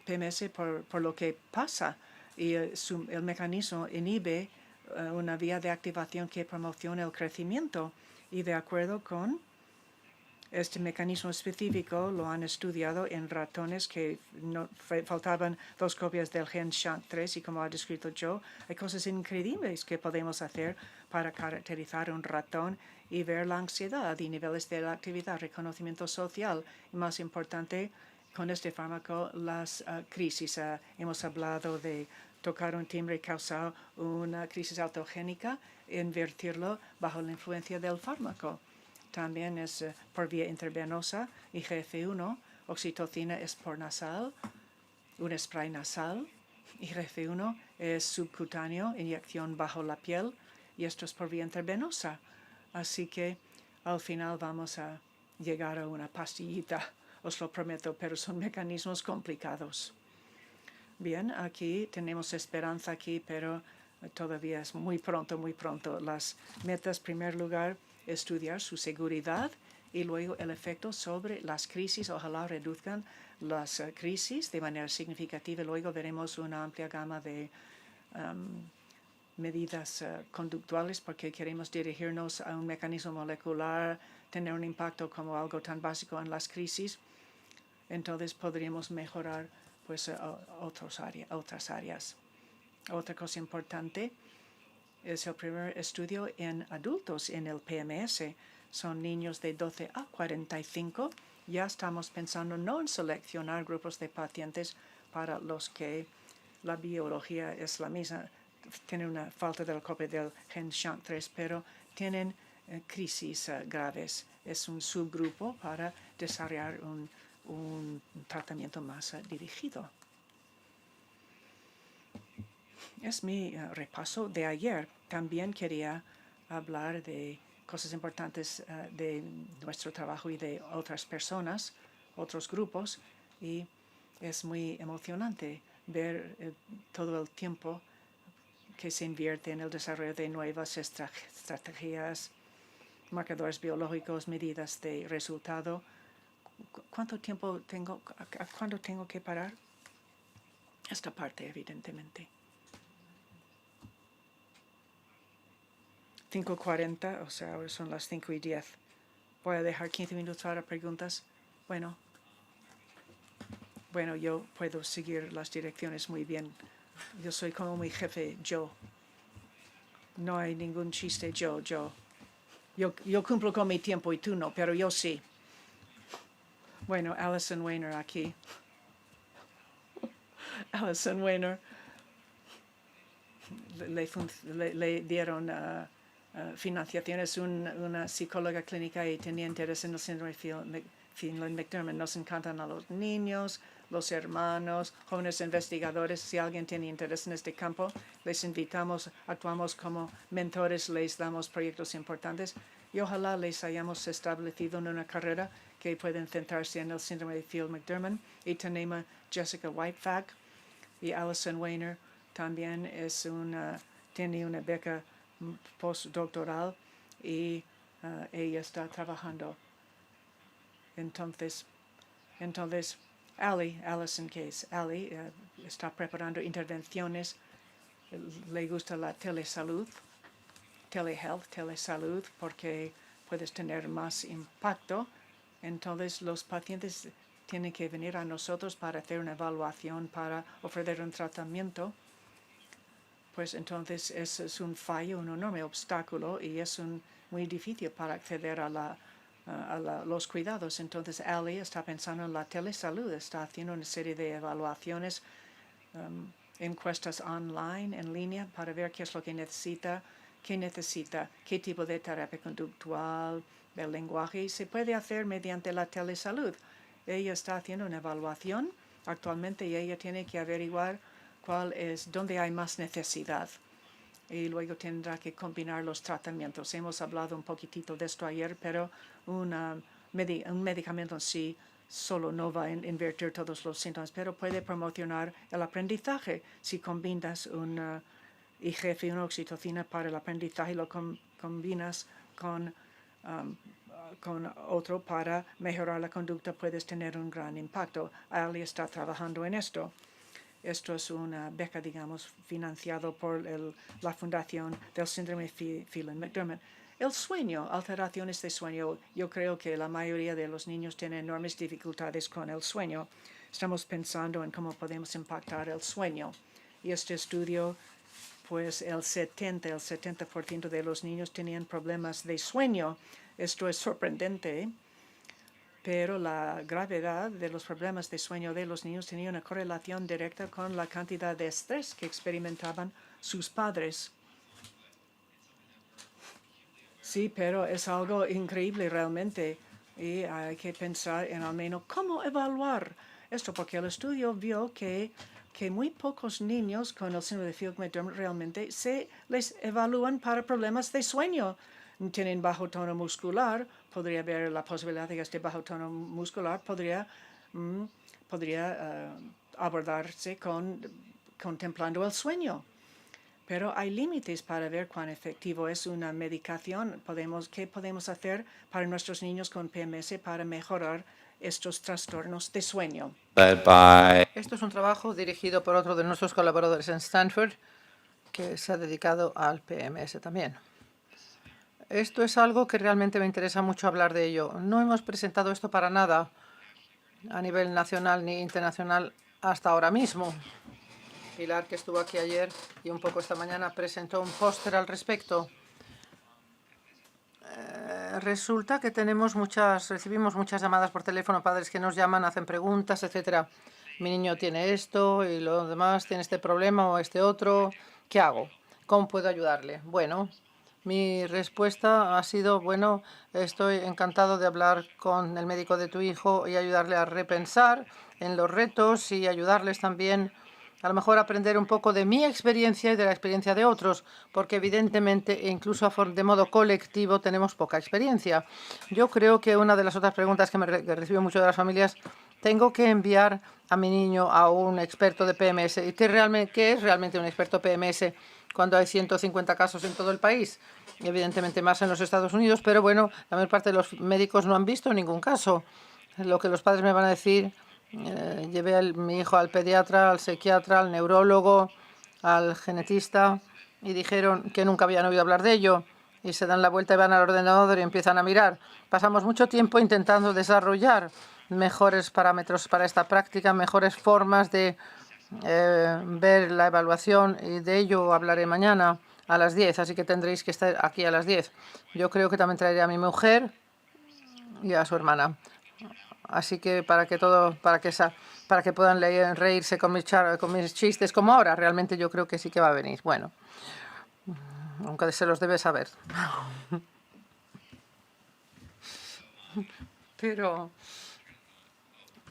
PMS por lo que pasa. Y el mecanismo inhibe una vía de activación que promociona el crecimiento. Y de acuerdo con este mecanismo específico lo han estudiado en ratones que faltaban 2 copias del gen SHANK3 y como ha descrito Joe, hay cosas increíbles que podemos hacer para caracterizar un ratón y ver la ansiedad y niveles de la actividad, reconocimiento social y más importante con este fármaco las crisis. Hemos hablado de tocar un timbre y causar una crisis autogénica, invertirlo bajo la influencia del fármaco. También es por vía intravenosa, IGF-1, oxitocina es por nasal, un spray nasal. IGF-1 es subcutáneo, inyección bajo la piel, y esto es por vía intravenosa. Así que al final vamos a llegar a una pastillita, os lo prometo, pero son mecanismos complicados. Bien, aquí tenemos esperanza aquí, pero todavía es muy pronto, muy pronto. Las metas, en primer lugar, estudiar su seguridad y luego el efecto sobre las crisis. Ojalá reduzcan las crisis de manera significativa. Luego veremos una amplia gama de medidas conductuales porque queremos dirigirnos a un mecanismo molecular, tener un impacto como algo tan básico en las crisis. Entonces podríamos mejorar pues otras áreas. Otra cosa importante es el primer estudio en adultos en el PMS. Son niños de 12 a 45. Ya estamos pensando no en seleccionar grupos de pacientes para los que la biología es la misma. Tienen una falta de la copia del gen SHANK3, pero tienen crisis graves. Es un subgrupo para desarrollar un tratamiento más dirigido. Es mi repaso de ayer. También quería hablar de cosas importantes de nuestro trabajo y de otras personas, otros grupos, y es muy emocionante ver todo el tiempo que se invierte en el desarrollo de nuevas estrategias, marcadores biológicos, medidas de resultado. ¿Cuánto tiempo tengo? ¿Cuándo tengo que parar? Esta parte, evidentemente. 5:40, o sea, ahora son las 5:10. Voy a dejar 15 minutos para preguntas. Bueno, yo puedo seguir las direcciones muy bien. Yo soy como mi jefe, Joe. No hay ningún chiste, Joe. Yo cumplo con mi tiempo y tú no, pero yo sí. Bueno, Alison Weiner aquí. Alison Weiner le dieron financiación. Es una psicóloga clínica y tenía interés en el síndrome de Phelan-McDermott. Nos encantan a los niños, los hermanos, jóvenes investigadores. Si alguien tiene interés en este campo, les invitamos, actuamos como mentores, les damos proyectos importantes y ojalá les hayamos establecido en una carrera que pueden centrarse en el síndrome de Phelan-McDermott. Y tenemos Jessica Whitefag y Alison Weiner también tiene una beca postdoctoral y ella está trabajando. Entonces, Alison, que es Ali, está preparando intervenciones. Le gusta la telesalud, telesalud, porque puedes tener más impacto. Entonces, los pacientes tienen que venir a nosotros para hacer una evaluación, para ofrecer un tratamiento. pues entonces es un fallo, un enorme obstáculo y es muy difícil para acceder a los cuidados. Entonces, Ali está pensando en la telesalud, está haciendo una serie de evaluaciones, encuestas online, en línea, para ver qué es lo que necesita, qué tipo de terapia conductual, del lenguaje, y se puede hacer mediante la telesalud. Ella está haciendo una evaluación actualmente y ella tiene que averiguar dónde hay más necesidad. Y luego tendrá que combinar los tratamientos. Hemos hablado un poquitito de esto ayer, pero un medicamento en sí solo no va a invertir todos los síntomas, pero puede promocionar el aprendizaje. Si combinas un IGF y una oxitocina para el aprendizaje, lo combinas con otro para mejorar la conducta, puedes tener un gran impacto. Ali está trabajando en esto. Esto es una beca, digamos, financiado por la Fundación del Síndrome Phelan-McDermott. El sueño, alteraciones de sueño. Yo creo que la mayoría de los niños tienen enormes dificultades con el sueño. Estamos pensando en cómo podemos impactar el sueño. Y este estudio, pues el 70% de los niños tenían problemas de sueño. Esto es sorprendente, pero la gravedad de los problemas de sueño de los niños tenía una correlación directa con la cantidad de estrés que experimentaban sus padres. Sí, pero es algo increíble realmente y hay que pensar en al menos cómo evaluar esto, porque el estudio vio que muy pocos niños con el síndrome de Phelan-McDermott realmente se les evalúan para problemas de sueño. Tienen bajo tono muscular, podría haber la posibilidad de que este bajo tono muscular podría abordarse contemplando el sueño. Pero hay límites para ver cuán efectivo es una medicación. ¿Qué podemos hacer para nuestros niños con PMS para mejorar estos trastornos de sueño? Esto es un trabajo dirigido por otro de nuestros colaboradores en Stanford, que se ha dedicado al PMS también. Esto es algo que realmente me interesa mucho hablar de ello. No hemos presentado esto para nada a nivel nacional ni internacional hasta ahora mismo. Pilar, que estuvo aquí ayer y un poco esta mañana, presentó un póster al respecto. Resulta que recibimos muchas llamadas por teléfono, padres que nos llaman, hacen preguntas, etcétera. Mi niño tiene esto y lo demás, tiene este problema o este otro. ¿Qué hago? ¿Cómo puedo ayudarle? Bueno, mi respuesta ha sido, bueno, estoy encantado de hablar con el médico de tu hijo y ayudarle a repensar en los retos y ayudarles también a lo mejor aprender un poco de mi experiencia y de la experiencia de otros, porque evidentemente, incluso de modo colectivo, tenemos poca experiencia. Yo creo que una de las otras preguntas que recibo mucho de las familias, tengo que enviar a mi niño a un experto de PMS. ¿Y qué es realmente un experto PMS cuando hay 150 casos en todo el país? Evidentemente más en los Estados Unidos, pero bueno, la mayor parte de los médicos no han visto ningún caso. Lo que los padres me van a decir, llevé a mi hijo al pediatra, al psiquiatra, al neurólogo, al genetista y dijeron que nunca habían oído hablar de ello y se dan la vuelta y van al ordenador y empiezan a mirar. Pasamos mucho tiempo intentando desarrollar mejores parámetros para esta práctica, mejores formas de ver la evaluación y de ello hablaré mañana a las 10, así que tendréis que estar aquí a las 10. Yo creo que también traeré a mi mujer y a su hermana. Así que para que puedan reírse con mis chistes como ahora, realmente yo creo que sí que va a venir. Bueno, aunque se los debe saber. Pero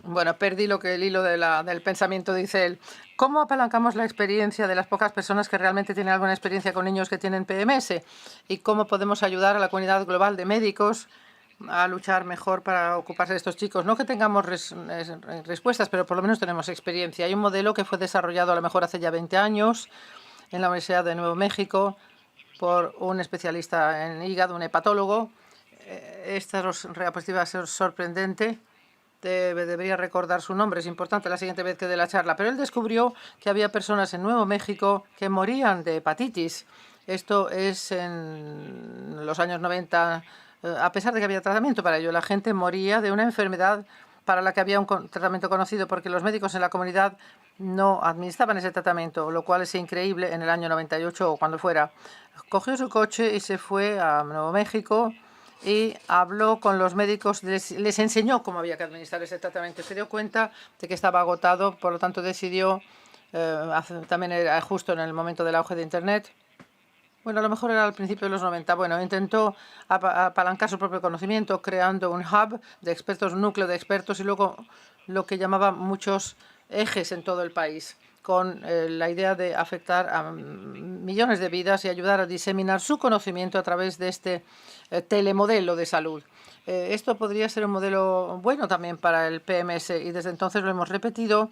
bueno, perdí el hilo del pensamiento, dice él. ¿Cómo apalancamos la experiencia de las pocas personas que realmente tienen alguna experiencia con niños que tienen PMS? ¿Y cómo podemos ayudar a la comunidad global de médicos a luchar mejor para ocuparse de estos chicos? No que tengamos respuestas, pero por lo menos tenemos experiencia. Hay un modelo que fue desarrollado a lo mejor hace ya 20 años en la Universidad de Nuevo México por un especialista en hígado, un hepatólogo. Esta diapositiva es sorprendente. Debería recordar su nombre, es importante la siguiente vez que dé la charla. Pero él descubrió que había personas en Nuevo México que morían de hepatitis. Esto es en los años 90. A pesar de que había tratamiento para ello, la gente moría de una enfermedad para la que había un tratamiento conocido, porque los médicos en la comunidad no administraban ese tratamiento, lo cual es increíble en el año 98 o cuando fuera. Cogió su coche y se fue a Nuevo México y habló con los médicos, les enseñó cómo había que administrar ese tratamiento. Se dio cuenta de que estaba agotado, por lo tanto decidió, también era justo en el momento del auge de Internet, bueno, a lo mejor era al principio de los 90. Bueno, intentó apalancar su propio conocimiento creando un hub de expertos, un núcleo de expertos y luego lo que llamaba muchos ejes en todo el país, con la idea de afectar a millones de vidas y ayudar a diseminar su conocimiento a través de este telemodelo de salud. Esto podría ser un modelo bueno también para el PMS y desde entonces lo hemos repetido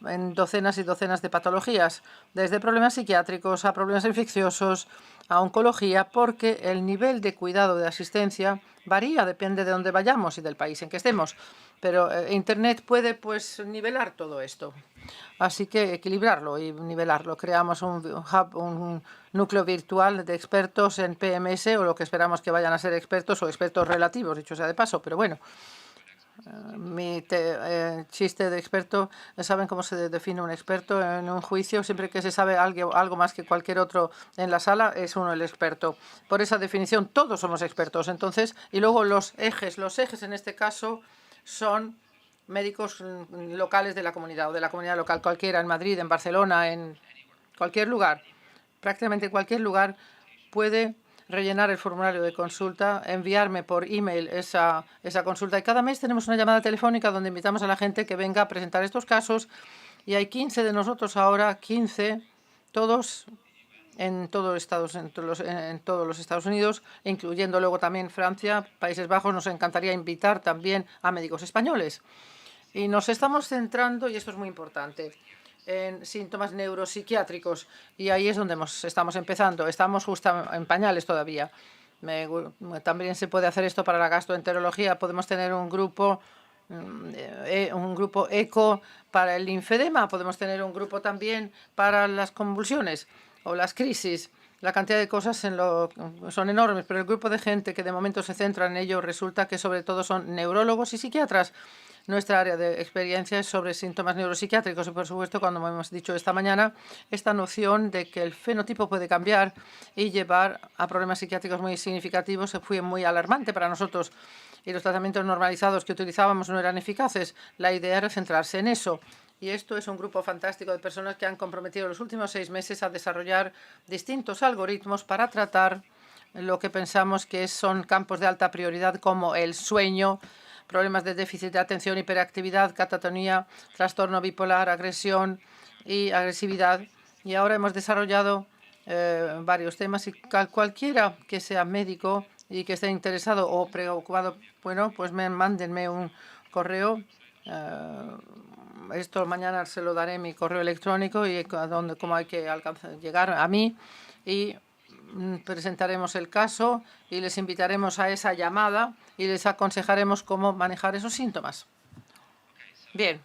en docenas y docenas de patologías, desde problemas psiquiátricos a problemas infecciosos, a oncología, porque el nivel de cuidado de asistencia varía, depende de dónde vayamos y del país en que estemos. Pero Internet puede pues nivelar todo esto. Así que equilibrarlo y nivelarlo. Creamos un hub, un núcleo virtual de expertos en PMS o lo que esperamos que vayan a ser expertos o expertos relativos, dicho sea de paso, pero bueno. Mi chiste de experto, ¿saben cómo se define un experto en un juicio? Siempre que se sabe algo más que cualquier otro en la sala, es uno el experto. Por esa definición, todos somos expertos. Entonces, y luego los ejes en este caso son médicos locales de la comunidad o de la comunidad local, cualquiera, en Madrid, en Barcelona, en cualquier lugar, prácticamente cualquier lugar puede rellenar el formulario de consulta, enviarme por email esa consulta. Y cada mes tenemos una llamada telefónica donde invitamos a la gente que venga a presentar estos casos. Y hay 15 de nosotros ahora, 15, todos en todos los Estados Unidos, incluyendo luego también Francia, Países Bajos. Nos encantaría invitar también a médicos españoles. Y nos estamos centrando, y esto es muy importante, en síntomas neuropsiquiátricos y ahí es donde estamos empezando. Estamos justo en pañales todavía. También se puede hacer esto para la gastroenterología. Podemos tener un grupo ECO para el linfedema. Podemos tener un grupo también para las convulsiones o las crisis. La cantidad de cosas son enormes, pero el grupo de gente que de momento se centra en ello resulta que sobre todo son neurólogos y psiquiatras. Nuestra área de experiencia es sobre síntomas neuropsiquiátricos y, por supuesto, cuando hemos dicho esta mañana, esta noción de que el fenotipo puede cambiar y llevar a problemas psiquiátricos muy significativos fue muy alarmante para nosotros y los tratamientos normalizados que utilizábamos no eran eficaces. La idea era centrarse en eso. Y esto es un grupo fantástico de personas que han comprometido los últimos 6 meses a desarrollar distintos algoritmos para tratar lo que pensamos que son campos de alta prioridad como el sueño, problemas de déficit de atención, hiperactividad, catatonía, trastorno bipolar, agresión y agresividad. Y ahora hemos desarrollado varios temas y cualquiera que sea médico y que esté interesado o preocupado, bueno, pues mándenme un correo. Esto mañana se lo daré mi correo electrónico y cómo hay que llegar a mí y presentaremos el caso y les invitaremos a esa llamada y les aconsejaremos cómo manejar esos síntomas. Bien.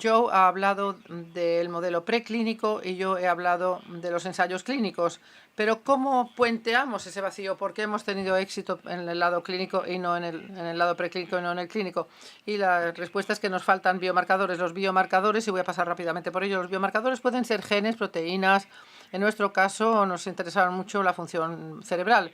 Joe ha hablado del modelo preclínico y yo he hablado de los ensayos clínicos. Pero ¿cómo puenteamos ese vacío? ¿Por qué hemos tenido éxito en el lado clínico y no en el lado preclínico y no en el clínico? Y la respuesta es que nos faltan biomarcadores. Los biomarcadores, y voy a pasar rápidamente por ello, los biomarcadores pueden ser genes, proteínas. En nuestro caso nos interesaba mucho la función cerebral.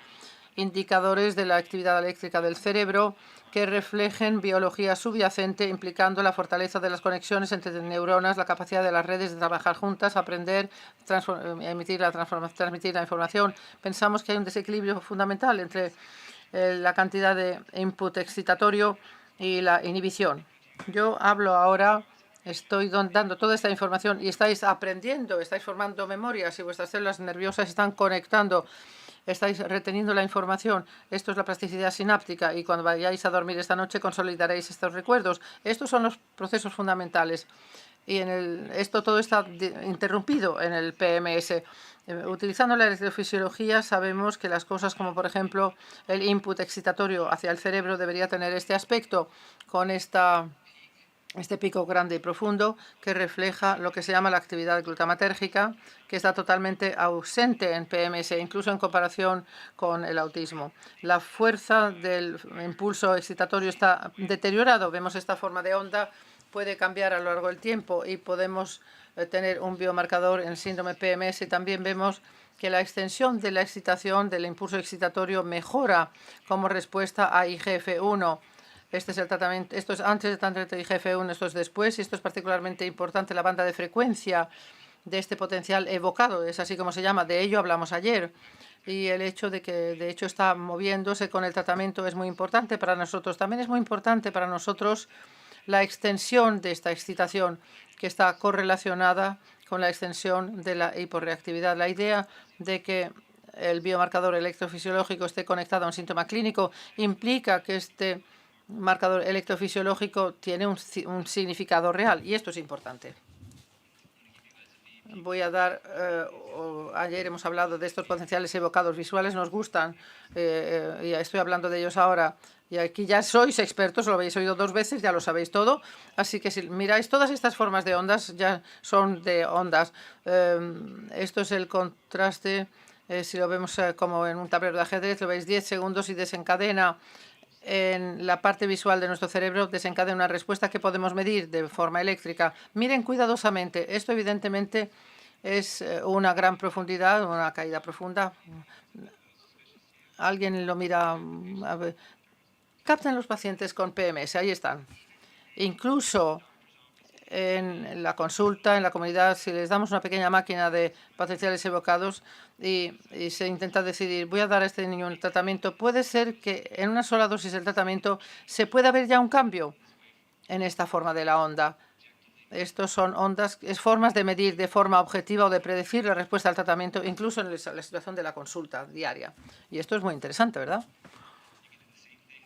Indicadores de la actividad eléctrica del cerebro que reflejen biología subyacente implicando la fortaleza de las conexiones entre neuronas, la capacidad de las redes de trabajar juntas, aprender, transmitir la información. Pensamos que hay un desequilibrio fundamental entre la cantidad de input excitatorio y la inhibición. Yo hablo ahora, estoy dando toda esta información y estáis aprendiendo, estáis formando memorias y vuestras células nerviosas están conectando. Estáis reteniendo la información. Esto es la plasticidad sináptica y cuando vayáis a dormir esta noche consolidaréis estos recuerdos. Estos son los procesos fundamentales. Y esto todo está interrumpido en el PMS. Utilizando la electrofisiología sabemos que las cosas como, por ejemplo, el input excitatorio hacia el cerebro debería tener este aspecto con esta este pico grande y profundo que refleja lo que se llama la actividad glutamatérgica, que está totalmente ausente en PMS, incluso en comparación con el autismo. La fuerza del impulso excitatorio está deteriorado. Vemos esta forma de onda puede cambiar a lo largo del tiempo y podemos tener un biomarcador en síndrome PMS. Y también vemos que la extensión de la excitación, del impulso excitatorio, mejora como respuesta a IGF-1. Este es el tratamiento, esto es antes del tratamiento de IGF-1, esto es después, y esto es particularmente importante, la banda de frecuencia de este potencial evocado, es así como se llama, de ello hablamos ayer. Y el hecho de que, de hecho, está moviéndose con el tratamiento es muy importante para nosotros. También es muy importante para nosotros la extensión de esta excitación, que está correlacionada con la extensión de la hiporreactividad. La idea de que el biomarcador electrofisiológico esté conectado a un síntoma clínico implica que este marcador electrofisiológico tiene un significado real, y esto es importante. Voy a dar, ayer hemos hablado de estos potenciales evocados visuales, nos gustan, y estoy hablando de ellos ahora. Y aquí ya sois expertos, lo habéis oído 2 veces, ya lo sabéis todo. Así que si miráis todas estas formas de ondas, ya son de ondas. Esto es el contraste, si lo vemos como en un tablero de ajedrez, lo veis 10 segundos y desencadena en la parte visual de nuestro cerebro, desencadena una respuesta que podemos medir de forma eléctrica. Miren cuidadosamente, esto evidentemente es una gran profundidad, una caída profunda. Alguien lo mira, a ver. Captan los pacientes con PMS, ahí están. Incluso en la consulta, en la comunidad, si les damos una pequeña máquina de potenciales evocados y se intenta decidir, voy a dar a este niño un tratamiento, puede ser que en una sola dosis del tratamiento se pueda ver ya un cambio en esta forma de la onda. Estos son ondas, es formas de medir de forma objetiva o de predecir la respuesta al tratamiento, incluso en la situación de la consulta diaria. Y esto es muy interesante, ¿verdad?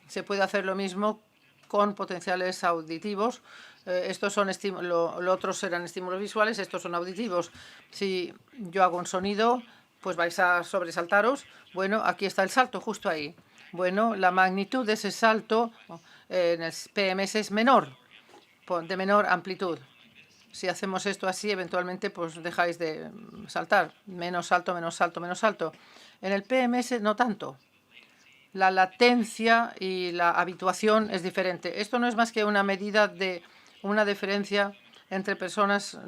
Se puede hacer lo mismo con potenciales auditivos. Estos son lo otros serán estímulos visuales, estos son auditivos. Si yo hago un sonido, pues vais a sobresaltaros. Bueno, aquí está el salto, justo ahí. Bueno, la magnitud de ese salto en el PMS es menor, de menor amplitud. Si hacemos esto así, eventualmente pues dejáis de saltar. Menos salto, menos salto, menos salto. En el PMS no tanto. La latencia y la habituación es diferente. Esto no es más que una medida de una diferencia entre personas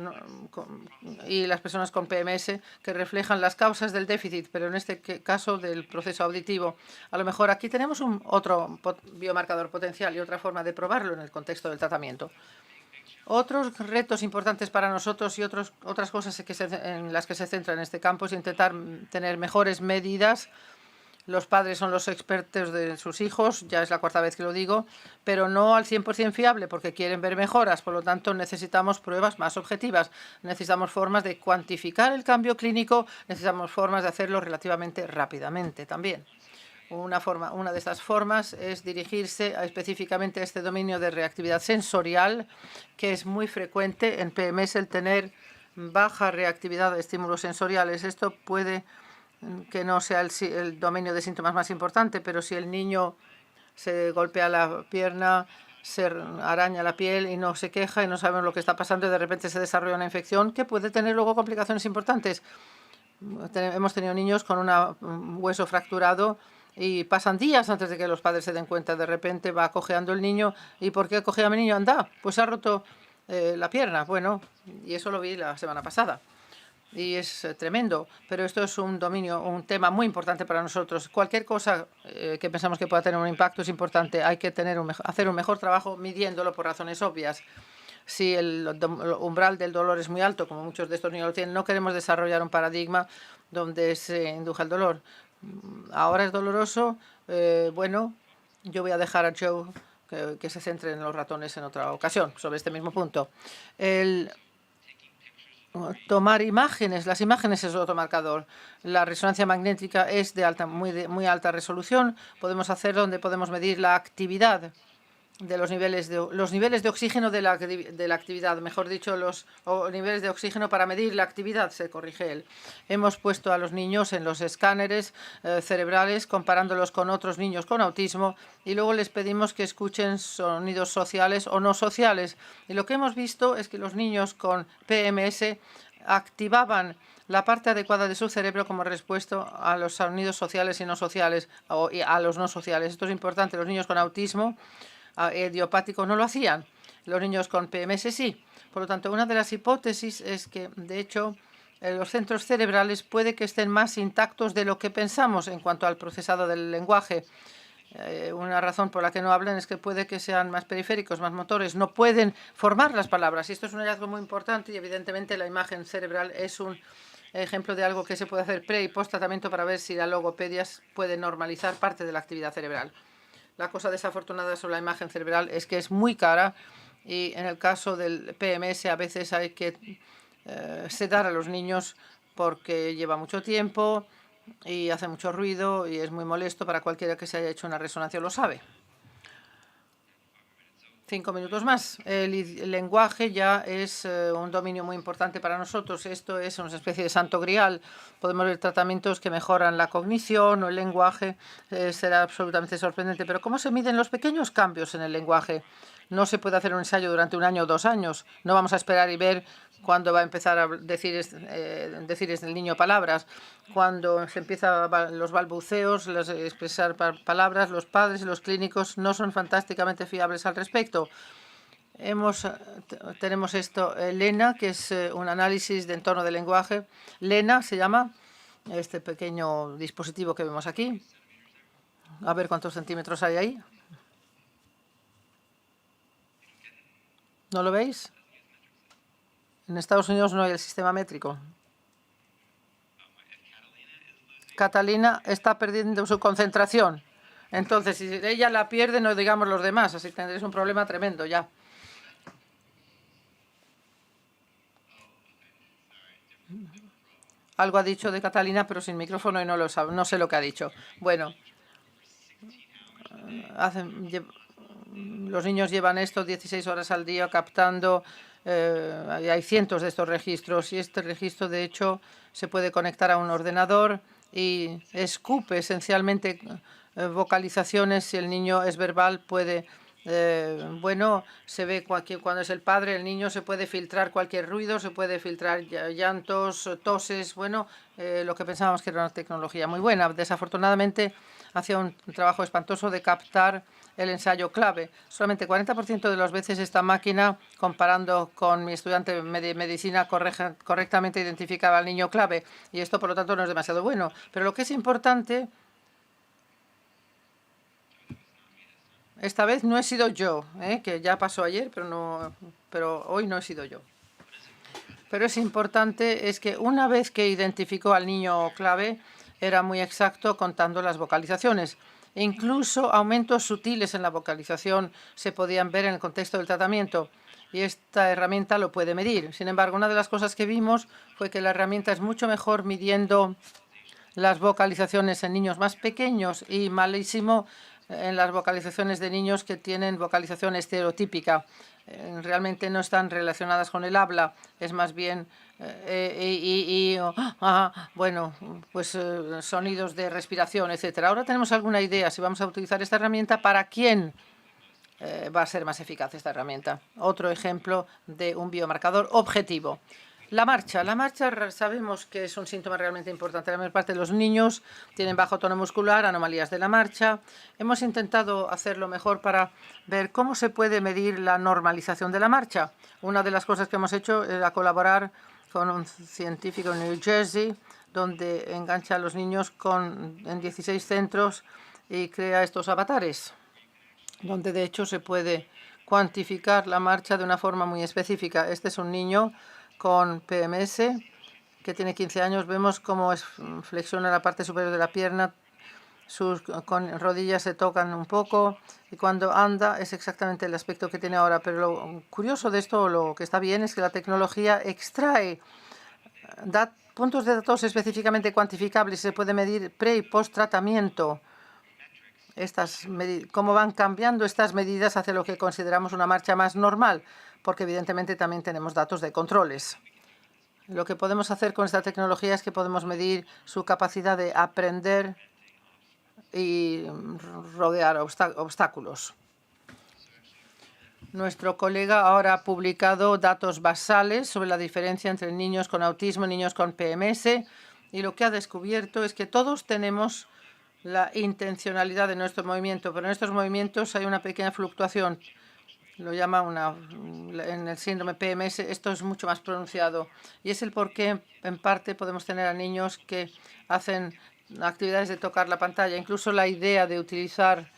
y las personas con PMS que reflejan las causas del déficit, pero en este caso del proceso auditivo. A lo mejor aquí tenemos otro biomarcador potencial y otra forma de probarlo en el contexto del tratamiento. Otros retos importantes para nosotros y otras cosas en las que se centra en este campo es intentar tener mejores medidas. Los padres son los expertos de sus hijos, ya es la 4ª vez que lo digo, pero no al 100% fiable porque quieren ver mejoras. Por lo tanto, necesitamos pruebas más objetivas. Necesitamos formas de cuantificar el cambio clínico, necesitamos formas de hacerlo relativamente rápidamente también. Una de estas formas es dirigirse específicamente a este dominio de reactividad sensorial, que es muy frecuente en PMS el tener baja reactividad de estímulos sensoriales. Esto puede que no sea el dominio de síntomas más importante, pero si el niño se golpea la pierna, se araña la piel y no se queja y no sabemos lo que está pasando y de repente se desarrolla una infección que puede tener luego complicaciones importantes. Hemos tenido niños con un hueso fracturado y pasan días antes de que los padres se den cuenta. De repente va cojeando el niño. ¿Y por qué cojea mi niño? Anda, pues ha roto la pierna. Bueno, y eso lo vi la semana pasada. Y es tremendo, pero esto es un tema muy importante para nosotros. Cualquier cosa que pensamos que pueda tener un impacto es importante. Hay que hacer un mejor trabajo midiéndolo por razones obvias. Si el umbral del dolor es muy alto, como muchos de estos niños lo tienen, no queremos desarrollar un paradigma donde se induja el dolor. Ahora es doloroso. Bueno, yo voy a dejar a Joe que se centre en los ratones en otra ocasión sobre este mismo punto. Tomar imágenes. Las imágenes es otro marcador. La resonancia magnética es de muy alta resolución. Podemos hacer donde podemos medir la actividad de los niveles de oxígeno de la actividad, mejor dicho, los niveles de oxígeno para medir la actividad, se corrige él. Hemos puesto a los niños en los escáneres cerebrales, comparándolos con otros niños con autismo, y luego les pedimos que escuchen sonidos sociales o no sociales. Y lo que hemos visto es que los niños con PMS activaban la parte adecuada de su cerebro como respuesta a los sonidos sociales y no sociales, o a los no sociales. Esto es importante. Los niños con autismo idiopático no lo hacían. Los niños con PMS sí. Por lo tanto, una de las hipótesis es que, de hecho, los centros cerebrales puede que estén más intactos de lo que pensamos en cuanto al procesado del lenguaje. Una razón por la que no hablan es que puede que sean más periféricos, más motores, no pueden formar las palabras. Y esto es un hallazgo muy importante y, evidentemente, la imagen cerebral es un ejemplo de algo que se puede hacer pre y post tratamiento para ver si la logopedia puede normalizar parte de la actividad cerebral. La cosa desafortunada sobre la imagen cerebral es que es muy cara y en el caso del PMS a veces hay que sedar a los niños porque lleva mucho tiempo y hace mucho ruido y es muy molesto para cualquiera que se haya hecho una resonancia, lo sabe. 5 minutos más. El lenguaje ya es un dominio muy importante para nosotros. Esto es una especie de santo grial. Podemos ver tratamientos que mejoran la cognición o el lenguaje. Será absolutamente sorprendente. Pero ¿cómo se miden los pequeños cambios en el lenguaje? No se puede hacer un ensayo durante 1 año o 2 años. No vamos a esperar y ver cuándo va a empezar a decir el niño palabras. Cuando se empiezan los balbuceos, expresar palabras, los padres y los clínicos no son fantásticamente fiables al respecto. Tenemos esto, Lena, que es un análisis de entorno del lenguaje. Lena se llama este pequeño dispositivo que vemos aquí. A ver cuántos centímetros hay ahí. ¿No lo veis? En Estados Unidos no hay el sistema métrico. Catalina está perdiendo su concentración. Entonces, si ella la pierde, no digamos los demás. Así tendréis un problema tremendo ya. Algo ha dicho de Catalina, pero sin micrófono y no lo sabe. No sé lo que ha dicho. Bueno, los niños llevan esto 16 horas al día captando. Hay cientos de estos registros y este registro, de hecho, se puede conectar a un ordenador y escupe esencialmente vocalizaciones. Si el niño es verbal, puede, se ve cuando es el padre, el niño se puede filtrar cualquier ruido, se puede filtrar llantos, toses, lo que pensábamos que era una tecnología muy buena. Desafortunadamente, hacía un trabajo espantoso de captar el ensayo clave. Solamente 40% de las veces esta máquina, comparando con mi estudiante de medicina, correctamente identificaba al niño clave. Y esto, por lo tanto, no es demasiado bueno. Pero lo que es importante, esta vez no he sido yo, que ya pasó ayer, pero hoy no he sido yo. Pero es importante es que una vez que identificó al niño clave, era muy exacto contando las vocalizaciones. Incluso aumentos sutiles en la vocalización se podían ver en el contexto del tratamiento y esta herramienta lo puede medir. Sin embargo, una de las cosas que vimos fue que la herramienta es mucho mejor midiendo las vocalizaciones en niños más pequeños y malísimo en las vocalizaciones de niños que tienen vocalización estereotípica. Realmente no están relacionadas con el habla, es más bien sonidos de respiración, etcétera. Ahora tenemos alguna idea si vamos a utilizar esta herramienta, para quién va a ser más eficaz esta herramienta. Otro ejemplo de un biomarcador objetivo. La marcha sabemos que es un síntoma realmente importante. La mayor parte de los niños tienen bajo tono muscular, anomalías de la marcha. Hemos intentado hacerlo mejor para ver cómo se puede medir la normalización de la marcha. Una de las cosas que hemos hecho era colaborar con un científico en New Jersey, donde engancha a los niños en 16 centros y crea estos avatares, donde de hecho se puede cuantificar la marcha de una forma muy específica. Este es un niño con PMS, que tiene 15 años. Vemos cómo flexiona la parte superior de la pierna, sus rodillas se tocan un poco y cuando anda es exactamente el aspecto que tiene ahora. Pero lo curioso de esto, lo que está bien, es que la tecnología extrae puntos de datos específicamente cuantificables y se puede medir pre y post tratamiento. cómo van cambiando estas medidas hacia lo que consideramos una marcha más normal, porque evidentemente también tenemos datos de controles. Lo que podemos hacer con esta tecnología es que podemos medir su capacidad de aprender y rodear obstáculos. Nuestro colega ahora ha publicado datos basales sobre la diferencia entre niños con autismo y niños con PMS, y lo que ha descubierto es que todos tenemos la intencionalidad de nuestro movimiento, pero en estos movimientos hay una pequeña fluctuación. Lo llama en el síndrome PMS, esto es mucho más pronunciado. Y es el por qué, en parte, podemos tener a niños que hacen actividades de tocar la pantalla. Incluso la idea de utilizar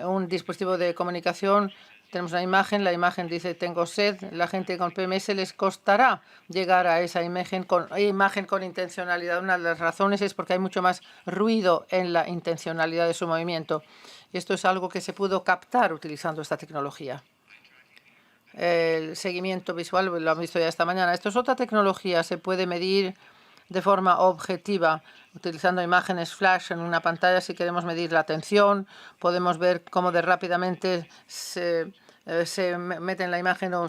un dispositivo de comunicación. Tenemos una imagen, la imagen dice tengo sed. La gente con PMS les costará llegar a esa imagen con intencionalidad. Una de las razones es porque hay mucho más ruido en la intencionalidad de su movimiento. Y esto es algo que se pudo captar utilizando esta tecnología. El seguimiento visual, lo han visto ya esta mañana. Esto es otra tecnología, se puede medir de forma objetiva, utilizando imágenes flash en una pantalla. Si queremos medir la atención, podemos ver cómo de rápidamente se mete en la imagen o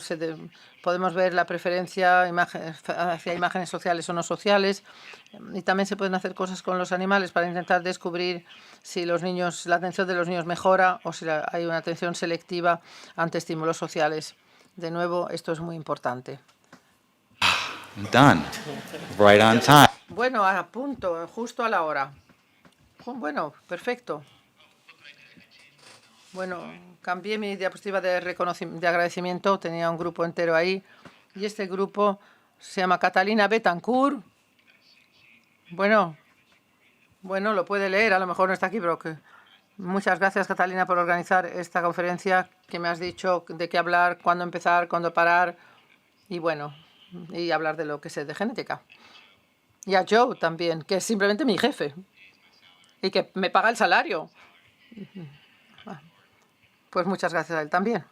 podemos ver la preferencia hacia imágenes sociales o no sociales. Y también se pueden hacer cosas con los animales para intentar descubrir si la atención de los niños mejora o si hay una atención selectiva ante estímulos sociales. De nuevo, esto es muy importante. Done. Right on time. Bueno, a punto, justo a la hora. Bueno, perfecto. Bueno, cambié mi diapositiva de agradecimiento. Tenía un grupo entero ahí. Y este grupo se llama Catalina Betancourt. Bueno, lo puede leer. A lo mejor no está aquí, pero muchas gracias, Catalina, por organizar esta conferencia que me has dicho de qué hablar, cuándo empezar, cuándo parar. Y hablar de lo que sé de genética. Y a Joe también, que es simplemente mi jefe y que me paga el salario. Pues muchas gracias a él también.